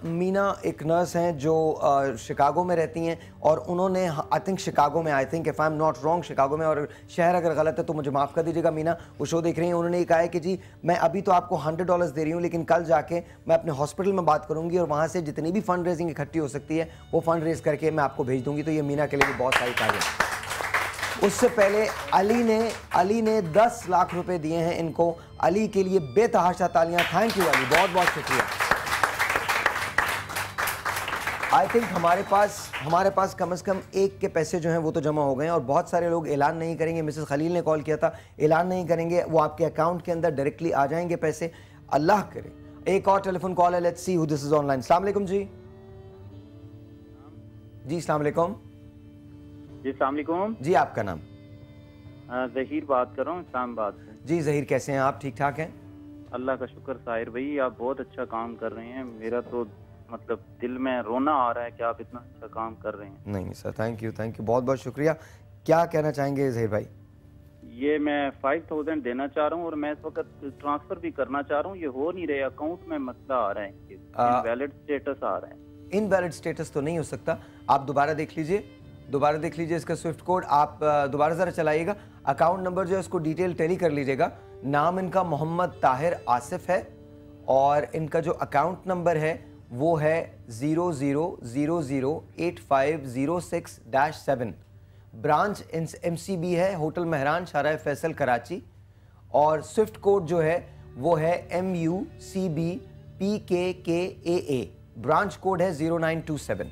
मीना एक नर्स हैं जो शिकागो में रहती हैं और उन्होंने आई थिंक शिकागो में, I think if I am not wrong Chicago में, और शहर अगर गलत है तो मुझे माफ़ कर दीजिएगा मीना, वो शो देख रही हैं। उन्होंने ये कहा है कि जी मैं अभी तो आपको $100 दे रही हूँ, लेकिन कल जाके मैं अपने हॉस्पिटल में बात करूँगी और वहाँ से जितनी भी फंड रेजिंग इकट्ठी हो सकती है वो फंड रेज करके मैं आपको भेज दूँगी। तो ये मीना के लिए भी बहुत सारी तारीफ। उससे पहले अली ने 10 लाख रुपए दिए हैं इनको। अली के लिए बेतहाशा तालियां। थैंक यू अली, बहुत बहुत शुक्रिया। आई थिंक हमारे पास कम से कम एक के पैसे जो हैं वो तो जमा हो गए हैं और बहुत सारे लोग ऐलान नहीं करेंगे। मिसेस खलील ने कॉल किया था, ऐलान नहीं करेंगे, वो आपके अकाउंट के अंदर डायरेक्टली आ जाएंगे पैसे, अल्लाह करे। एक और टेलीफोन कॉल है, let's see who this is online. अस्सलाम वालेकुम जी। जी अस्सलाम वालेकुम। जी अस्सलाम वालेकुम। जी आपका नाम? ज़हीर बात कर रहा हूँ इस्लामाबाद से। जी ज़हीर, कैसे हैं आप? ठीक ठाक हैं? अल्लाह का शुक्र साहिर भाई, आप बहुत अच्छा काम कर रहे हैं। मेरा तो मतलब दिल में रोना आ रहा है कि आप इतना अच्छा काम कर रहे हैं। नहीं सर, थैंक यू, बहुत बहुत शुक्रिया। क्या कहना चाहेंगे ज़हीर भाई? ये मैं 5000 देना चाह रहा हूँ और मैं इस वक्त ट्रांसफर भी करना चाह रहा हूँ, ये हो नहीं रहे, अकाउंट में मसला आ रहा है, इनवैलिड स्टेटस आ रहा है। इनवैलिड स्टेटस तो नहीं हो सकता, आप दोबारा देख लीजिए इसका स्विफ्ट कोड। आप दोबारा ज़रा चलाइएगा, अकाउंट नंबर जो है उसको डिटेल टैली कर लीजिएगा। नाम इनका मोहम्मद ताहिर आसिफ है और इनका जो अकाउंट नंबर है वो है 00008506-7। ब्रांच MCB है, होटल महरान, शाहराह फैसल, कराची। और स्विफ्ट कोड जो है वो है MUCBPKKAA। ब्रांच कोड है 0927।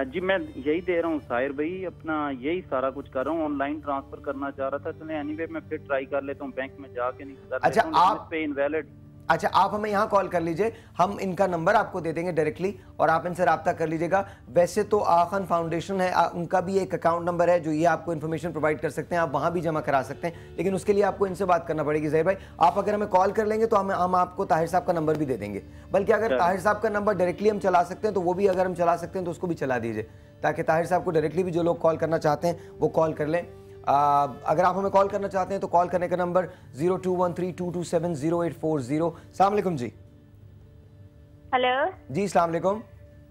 जी मैं यही दे रहा हूँ साहिर भाई, अपना यही सारा कुछ कर रहा हूँ, ऑनलाइन ट्रांसफर करना चाह रहा था। चले एनीवे मैं फिर ट्राई कर लेता हूँ, बैंक में जाके नहीं कर। अच्छा आप पे इनवैलिड। अच्छा आप हमें यहाँ कॉल कर लीजिए, हम इनका नंबर आपको दे देंगे डायरेक्टली और आप इनसे रब्ता कर लीजिएगा। वैसे तो आखान फाउंडेशन है, उनका भी एक अकाउंट नंबर है जो ये आपको इन्फॉर्मेशन प्रोवाइड कर सकते हैं, आप वहाँ भी जमा करा सकते हैं, लेकिन उसके लिए आपको इनसे बात करना पड़ेगी। ज़हीर भाई आप अगर हमें कॉल कर लेंगे तो हम आपको ताहिर साहब का नंबर भी दे देंगे, बल्कि अगर ताहिर साहब का नंबर डायरेक्टली हम चला सकते हैं तो वो भी अगर हम चला सकते हैं तो उसको भी चला दीजिए, ताकि ताहिर साहब को डायरेक्टली भी जो लोग कॉल करना चाहते हैं वो कॉल कर लें। अगर आप हमें कॉल करना चाहते हैं तो कॉल करने का नंबर 0213-227-0840। अस्सलाम वालेकुम जी। हेलो जी अस्सलाम वालेकुम।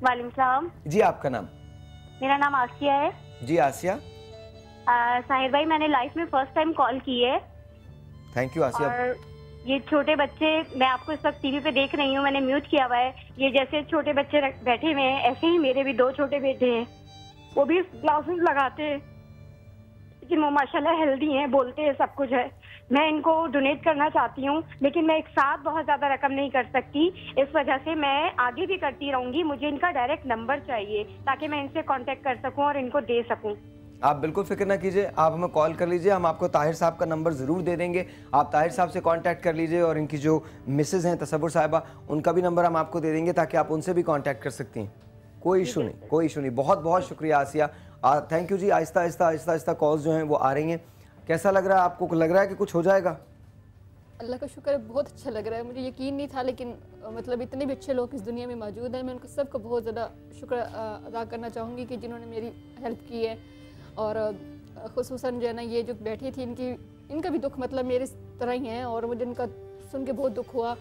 वालेकुम सलाम। जी आपका नाम? मेरा नाम आसिया है। जी आसिया। साहिर भाई मैंने लाइफ में फर्स्ट टाइम कॉल की है। थैंक यू आसिया। और ये छोटे बच्चे, मैं आपको इस वक्त टीवी पे देख रही हूँ, मैंने म्यूट किया हुआ है। ये जैसे छोटे बच्चे बैठे हुए हैं ऐसे ही मेरे भी 2 छोटे बेटे हैं, वो भी ग्लासेस लगाते हैं, लेकिन वो माशाल्लाह हेल्दी हैं, बोलते हैं, सब कुछ है। मैं इनको डोनेट करना चाहती हूँ, लेकिन मैं एक साथ बहुत ज़्यादा रकम नहीं कर सकती, इस वजह से मैं आगे भी करती रहूँगी। मुझे इनका डायरेक्ट नंबर चाहिए ताकि मैं इनसे कांटेक्ट कर सकूँ और इनको दे सकूँ। आप बिल्कुल फिक्र ना कीजिए, आप हमें कॉल कर लीजिए, हम आपको ताहिर साहब का नंबर ज़रूर दे देंगे। आप ताहिर साहब से कांटेक्ट कर लीजिए और इनकी जो मिसेज़ हैं तसव्वुर साहिबा, उनका भी नंबर हम आपको दे देंगे ताकि आप उनसे भी कांटेक्ट कर सकती हैं। कोई इशू नहीं, कोई इशू नहीं। बहुत बहुत शुक्रिया आसिया, thank you ji. Aahista Aahista calls जो हैं वो आ रही हैं। कैसा लग रहा है आपको? लग रहा है कि कुछ हो जाएगा? अल्लाह का शुक्र है, बहुत अच्छा लग रहा है। मुझे यकीन नहीं था, लेकिन मतलब इतने भी अच्छे लोग इस दुनिया में मौजूद हैं। मैं उनको सबको बहुत ज़्यादा शुक्र अदा करना चाहूँगी कि जिन्होंने मेरी हेल्प की है। और ख़ुसूसन जो है ना, ये जो बैठी थी इनका भी दुख मतलब मेरे तरह ही है, और मुझे इनका सुन के बहुत दुख हुआ।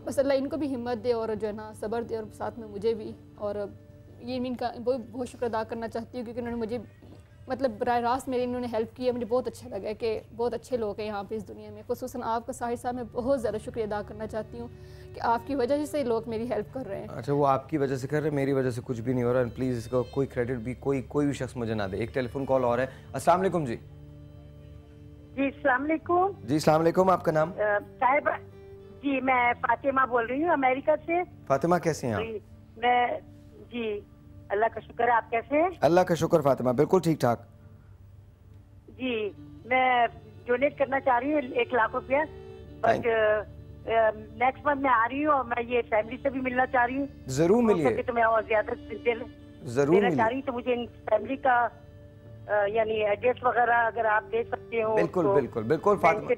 बस अल्लाह इनको भी हिम्मत दे और जो है ना सब्र दे, और साथ में मुझे भी। और ये इनका बहुत शुक्र अदा करना चाहती हूँ क्योंकि उन्होंने मुझे मतलब बराह रास्त मेरी इन्होंने हेल्प की है। मुझे बहुत अच्छा लगा कि बहुत अच्छे लोग हैं यहाँ पे इस दुनिया में। ख़ुसूसन आपका साहिर साहब, मैं बहुत ज़्यादा शुक्रिया अदा करना चाहती हूँ कि आपकी वजह से लोग मेरी हेल्प कर रहे हैं। अच्छा, वो आपकी वजह से कर रहे हैं, मेरी वजह से कुछ भी नहीं हो रहा है। प्लीज़ इसका कोई क्रेडिट भी कोई भी शख्स मुझे ना दे। एक टेलीफोन कॉल और है। अस्सलाम वालेकुम जी। जी अस्सलाम वालेकुम। जी अस्सलाम वालेकुम, आपका नाम? साहिब जी, मैं फातिमा बोल रही हूँ अमेरिका से। फातिमा कैसे हैं आप? मैं जी अल्लाह का शुक्र है, आप कैसे हैं? अल्लाह का शुक्र फातिमा, बिल्कुल ठीक ठाक। जी मैं डोनेट करना चाह रही हूँ 1 लाख रुपया, बट नेक्स्ट मंथ में आ रही हूँ और मैं ये फैमिली से भी मिलना चाह रही हूँ। जरूर मिलिए। तो मैं और ज्यादा जरूर चाह रही हूँ, तो मुझे इन फैमिली का यानी एड्रेस वगैरह अगर आप दे सकते हो। बिल्कुल तो बिल्कुल बिल्कुल फातिमा,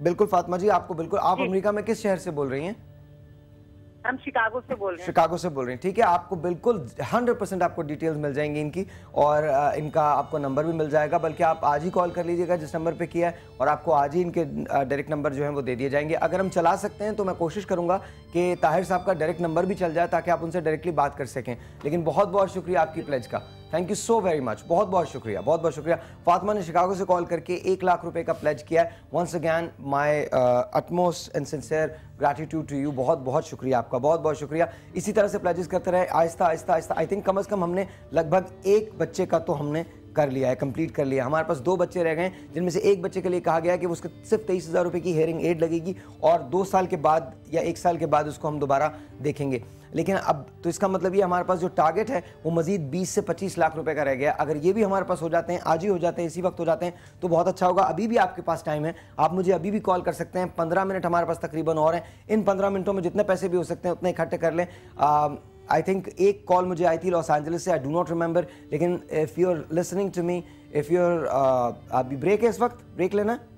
बिल्कुल फातिमा जी, आपको बिल्कुल, आप अमेरिका में किस शहर से बोल रही हैं? हम शिकागो से बोल रहे हैं। शिकागो से बोल रही हैं, ठीक है। आपको बिल्कुल 100% आपको डिटेल्स मिल जाएंगी इनकी, और इनका आपको नंबर भी मिल जाएगा। बल्कि आप आज ही कॉल कर लीजिएगा जिस नंबर पे किया है, और आपको आज ही इनके डायरेक्ट नंबर जो है वो दे दिए जाएंगे। अगर हम चला सकते हैं तो मैं कोशिश करूंगा कि ताहिर साहब का डायरेक्ट नंबर भी चल जाए ताकि आप उनसे डायरेक्टली बात कर सकें। लेकिन बहुत बहुत शुक्रिया आपकी प्लेज का, thank you so very much, बहुत बहुत शुक्रिया, बहुत बहुत शुक्रिया। फातिमा ने शिकागो से कॉल करके 1 लाख रुपए का प्लेज किया है। Once again my utmost and sincere gratitude to you, बहुत बहुत शुक्रिया आपका, बहुत बहुत शुक्रिया। इसी तरह से प्लेजेस करते रहे, आहिस्ता आहिस्ता आहिस्ता। आई थिंक कम से कम हमने लगभग 1 बच्चे का तो हमने कर लिया है, कंप्लीट कर लिया। हमारे पास 2 बच्चे रह गए, जिनमें से 1 बच्चे के लिए कहा गया कि उसको सिर्फ 23,000 रुपये की हेयरिंग एड लगेगी, और 2 साल के बाद या 1 साल के बाद उसको हम दोबारा देखेंगे। लेकिन अब तो इसका मतलब ये हमारे पास जो टारगेट है वो मजीद 20 से 25 लाख रुपए का रह गया। अगर ये भी हमारे पास हो जाते हैं, आज ही हो जाते हैं, इसी वक्त हो जाते हैं, तो बहुत अच्छा होगा। अभी भी आपके पास टाइम है, आप मुझे अभी भी कॉल कर सकते हैं। 15 मिनट हमारे पास तकरीबन और हैं। इन 15 मिनटों में जितने पैसे भी हो सकते हैं उतने इकट्ठे कर लें। आई थिंक एक कॉल मुझे आई थी लॉस एंजलिस से, आई डू नॉट रिमेंबर, लेकिन if you are listening to me, if you are अभी ब्रेक है, इस वक्त ब्रेक लेना है।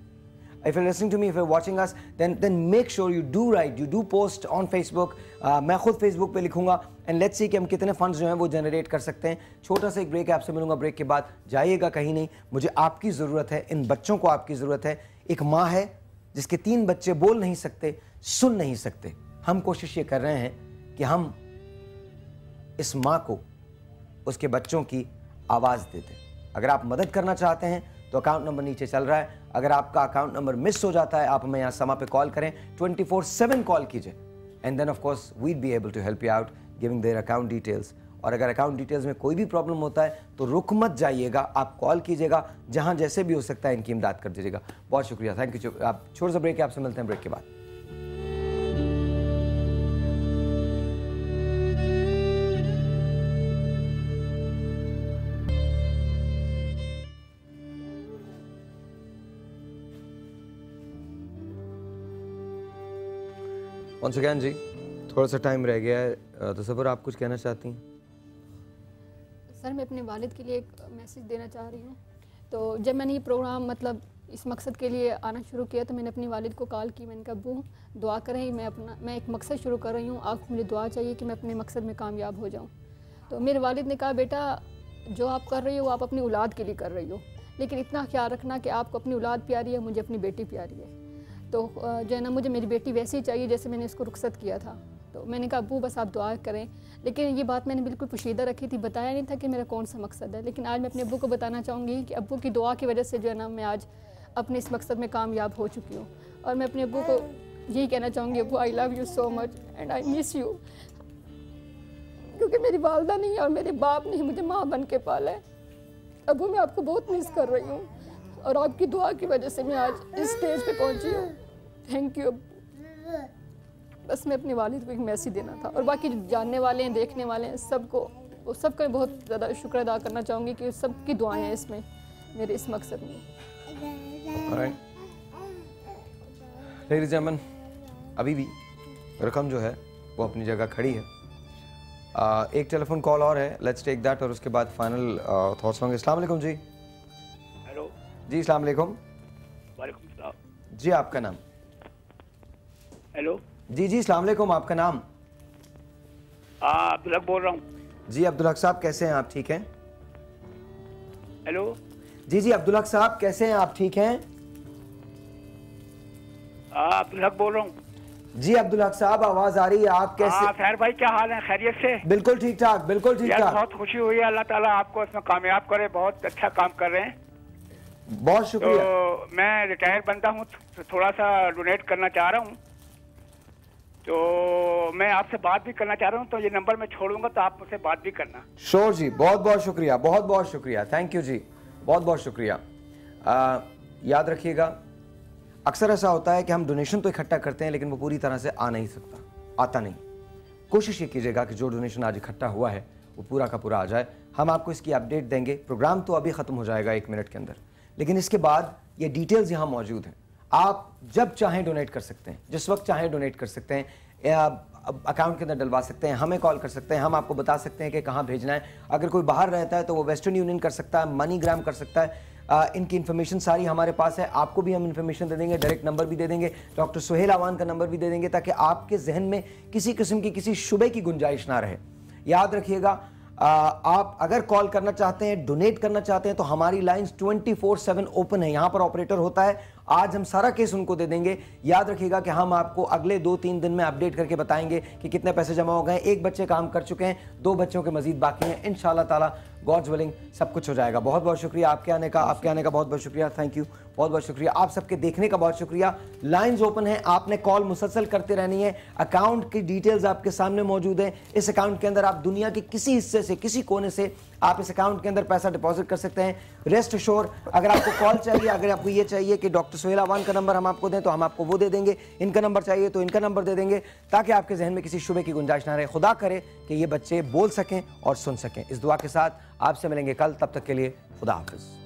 If you're listening to me, if you're watching us, then make sure you do write, you do post on Facebook. मैं खुद Facebook पे लिखूंगा, and let's see कि हम कितने फंड्स जो हैं वो जनरेट कर सकते हैं। छोटा सा एक ब्रेक है, आपसे मिलूंगा ब्रेक के बाद। जाइएगा कहीं नहीं, मुझे आपकी ज़रूरत है, इन बच्चों को आपकी ज़रूरत है। एक माँ है जिसके 3 बच्चे बोल नहीं सकते, सुन नहीं सकते। हम कोशिश ये कर रहे हैं कि हम इस माँ को उसके बच्चों की आवाज़ दे दें। अगर आप मदद करना चाहते हैं तो अकाउंट नंबर नीचे चल रहा है। अगर आपका अकाउंट नंबर मिस हो जाता है, आप हमें यहाँ समा पे कॉल करें, 24/7 कॉल कीजिए, and then of course we'd be able to help you out giving their account details. और अगर अकाउंट डिटेल्स में कोई भी प्रॉब्लम होता है तो रुक मत जाइएगा, आप कॉल कीजिएगा, जहाँ जैसे भी हो सकता है इनकी इमदाद कर दीजिएगा। बहुत शुक्रिया, थैंक यू। आप छोटा सा ब्रेक है, आपसे मिलते हैं ब्रेक के बाद। वंस अगैन जी, थोड़ा सा टाइम रह गया है, तो सबर आप कुछ कहना चाहती हैं? सर, मैं अपने वालिद के लिए एक मैसेज देना चाह रही हूँ। तो जब मैंने ये प्रोग्राम मतलब इस मकसद के लिए आना शुरू किया तो मैंने अपने वालिद को कॉल की। मैंने कहा अब्बू दुआ करें, मैं एक मकसद शुरू कर रही हूँ, आपको मुझे दुआ चाहिए कि मैं अपने मकसद में कामयाब हो जाऊँ। तो मेरे वालिद ने कहा बेटा जो आप कर रही हो वो आप अपनी औलाद के लिए कर रही हो, लेकिन इतना ख्याल रखना कि आपको अपनी औलाद प्यारी है, मुझे अपनी बेटी प्यारी है। तो जो है ना, मुझे मेरी बेटी वैसी ही चाहिए जैसे मैंने इसको रुखसत किया था। तो मैंने कहा अब्बू बस आप दुआ करें। लेकिन ये बात मैंने बिल्कुल पोशीदा रखी थी, बताया नहीं था कि मेरा कौन सा मकसद है। लेकिन आज मैं अपने अब्बू को बताना चाहूँगी कि अब्बू की दुआ की वजह से जो है ना मैं आज अपने इस मकसद में कामयाब हो चुकी हूँ। और मैं अपने अब्बू को यही कहना चाहूँगी, अब्बू I love you so much and I miss you, क्योंकि मेरी वालदा नहीं है और मेरे बाप ने मुझे माँ बन के पाला है। अब्बू मैं आपको बहुत मिस कर रही हूँ, और आपकी दुआ की वजह से मैं आज इस स्टेज पे पहुँची हूँ। Thank you. बस मैं अपने वालिद को एक मैसेज देना था, और बाकी जो जानने वाले हैं, देखने वाले हैं, सबको सबका बहुत ज़्यादा शुक्र अदा करना चाहूँगी कि सबकी दुआएं हैं इसमें, मेरे इस मकसद में। लेडीज़ एंड जेंटलमैन, अभी भी रकम जो है वो अपनी जगह खड़ी है। एक टेलीफोन कॉल और है, लेट्स टेक दैट, और उसके बाद फाइनल थॉट्स होंगे। अस्सलाम वालेकुम जी। हेलो जी, अस्सलाम वालेकुम। वालेकुम सलाम जी, आपका नाम? हेलो जी जी, अस्सलाम वालेकुम, आपका नाम? अब्दुल हक बोल रहा हूँ। जी अब्दुल हक साहब, कैसे हैं आप? ठीक हैं? हेलो जी जी, अब्दुल हक साहब कैसे हैं आप? ठीक हैं? अब्दुल हक बोल रहा हूँ। जी अब्दुल हक साहब, आवाज आ रही है, आप कैसे? खैर भाई, क्या हाल है? खैरियत से? बिल्कुल ठीक ठाक, बिल्कुल ठीक ठाक। बहुत खुशी हुई है, अल्लाह ताला आपको इसमें कामयाब करे, बहुत अच्छा काम कर रहे हैं। बहुत शुक्रिया। तो मैं रिटायर बंदा हूँ, तो थोड़ा सा डोनेट करना चाह रहा हूँ, तो मैं आपसे बात भी करना चाह रहा हूँ, तो ये नंबर मैं छोड़ूंगा तो आप मुझसे बात भी करना। श्योर जी, बहुत बहुत शुक्रिया, बहुत बहुत शुक्रिया, थैंक यू जी, बहुत बहुत शुक्रिया। याद रखिएगा, अक्सर ऐसा होता है कि हम डोनेशन तो इकट्ठा करते हैं लेकिन वो पूरी तरह से आ नहीं सकता, आता नहीं। कोशिश ये कीजिएगा कि जो डोनेशन आज इकट्ठा हुआ है वो पूरा का पूरा आ जाए। हम आपको इसकी अपडेट देंगे। प्रोग्राम तो अभी ख़त्म हो जाएगा 1 मिनट के अंदर, लेकिन इसके बाद ये डिटेल्स यहाँ मौजूद हैं। आप जब चाहें डोनेट कर सकते हैं, जिस वक्त चाहें डोनेट कर सकते हैं, अकाउंट के अंदर डलवा सकते हैं, हमें कॉल कर सकते हैं, हम आपको बता सकते हैं कि कहाँ भेजना है। अगर कोई बाहर रहता है तो वो वेस्टर्न यूनियन कर सकता है, मनीग्राम कर सकता है, इनकी इन्फॉर्मेशन सारी हमारे पास है, आपको भी हम इन्फॉर्मेशन दे देंगे, डायरेक्ट नंबर भी दे देंगे, डॉक्टर सुहेल आवान का नंबर भी दे देंगे, ताकि आपके जहन में किसी किस्म की किसी शुबे की गुंजाइश ना रहे। याद रखिएगा, आप अगर कॉल करना चाहते हैं, डोनेट करना चाहते हैं, तो हमारी लाइंस 24/7 ओपन है। यहाँ पर ऑपरेटर होता है, आज हम सारा केस उनको दे देंगे। याद रखिएगा कि हम आपको अगले 2-3 दिन में अपडेट करके बताएंगे कि कितने पैसे जमा हो गए। 1 बच्चे काम कर चुके हैं, 2 बच्चों के मजीद बाकी हैं। इंशाल्लाह ताला गॉड्स विलिंग सब कुछ हो जाएगा। बहुत बहुत शुक्रिया आपके आने का, बहुत बहुत शुक्रिया, थैंक यू, बहुत बहुत शुक्रिया। आप सबके देखने का बहुत शुक्रिया। लाइंस ओपन है, आपने कॉल मुसलसल करते रहनी है। अकाउंट की डिटेल्स आपके सामने मौजूद है। इस अकाउंट के अंदर आप दुनिया के किसी हिस्से से, किसी कोने से आप इस अकाउंट के अंदर पैसा डिपॉजिट कर सकते हैं। रेस्ट श्योर, अगर आपको कॉल चाहिए, अगर आपको ये चाहिए कि डॉक्टर सुहेल आवान का नंबर हम आपको दें, तो हम आपको वो दे देंगे। इनका नंबर चाहिए तो इनका नंबर दे देंगे, ताकि आपके जहन में किसी शुबे की गुंजाइश ना रहे। खुदा करे कि ये बच्चे बोल सकें और सुन सकें। इस दुआ के साथ आपसे मिलेंगे कल, तब तक के लिए खुदा हाफिज़।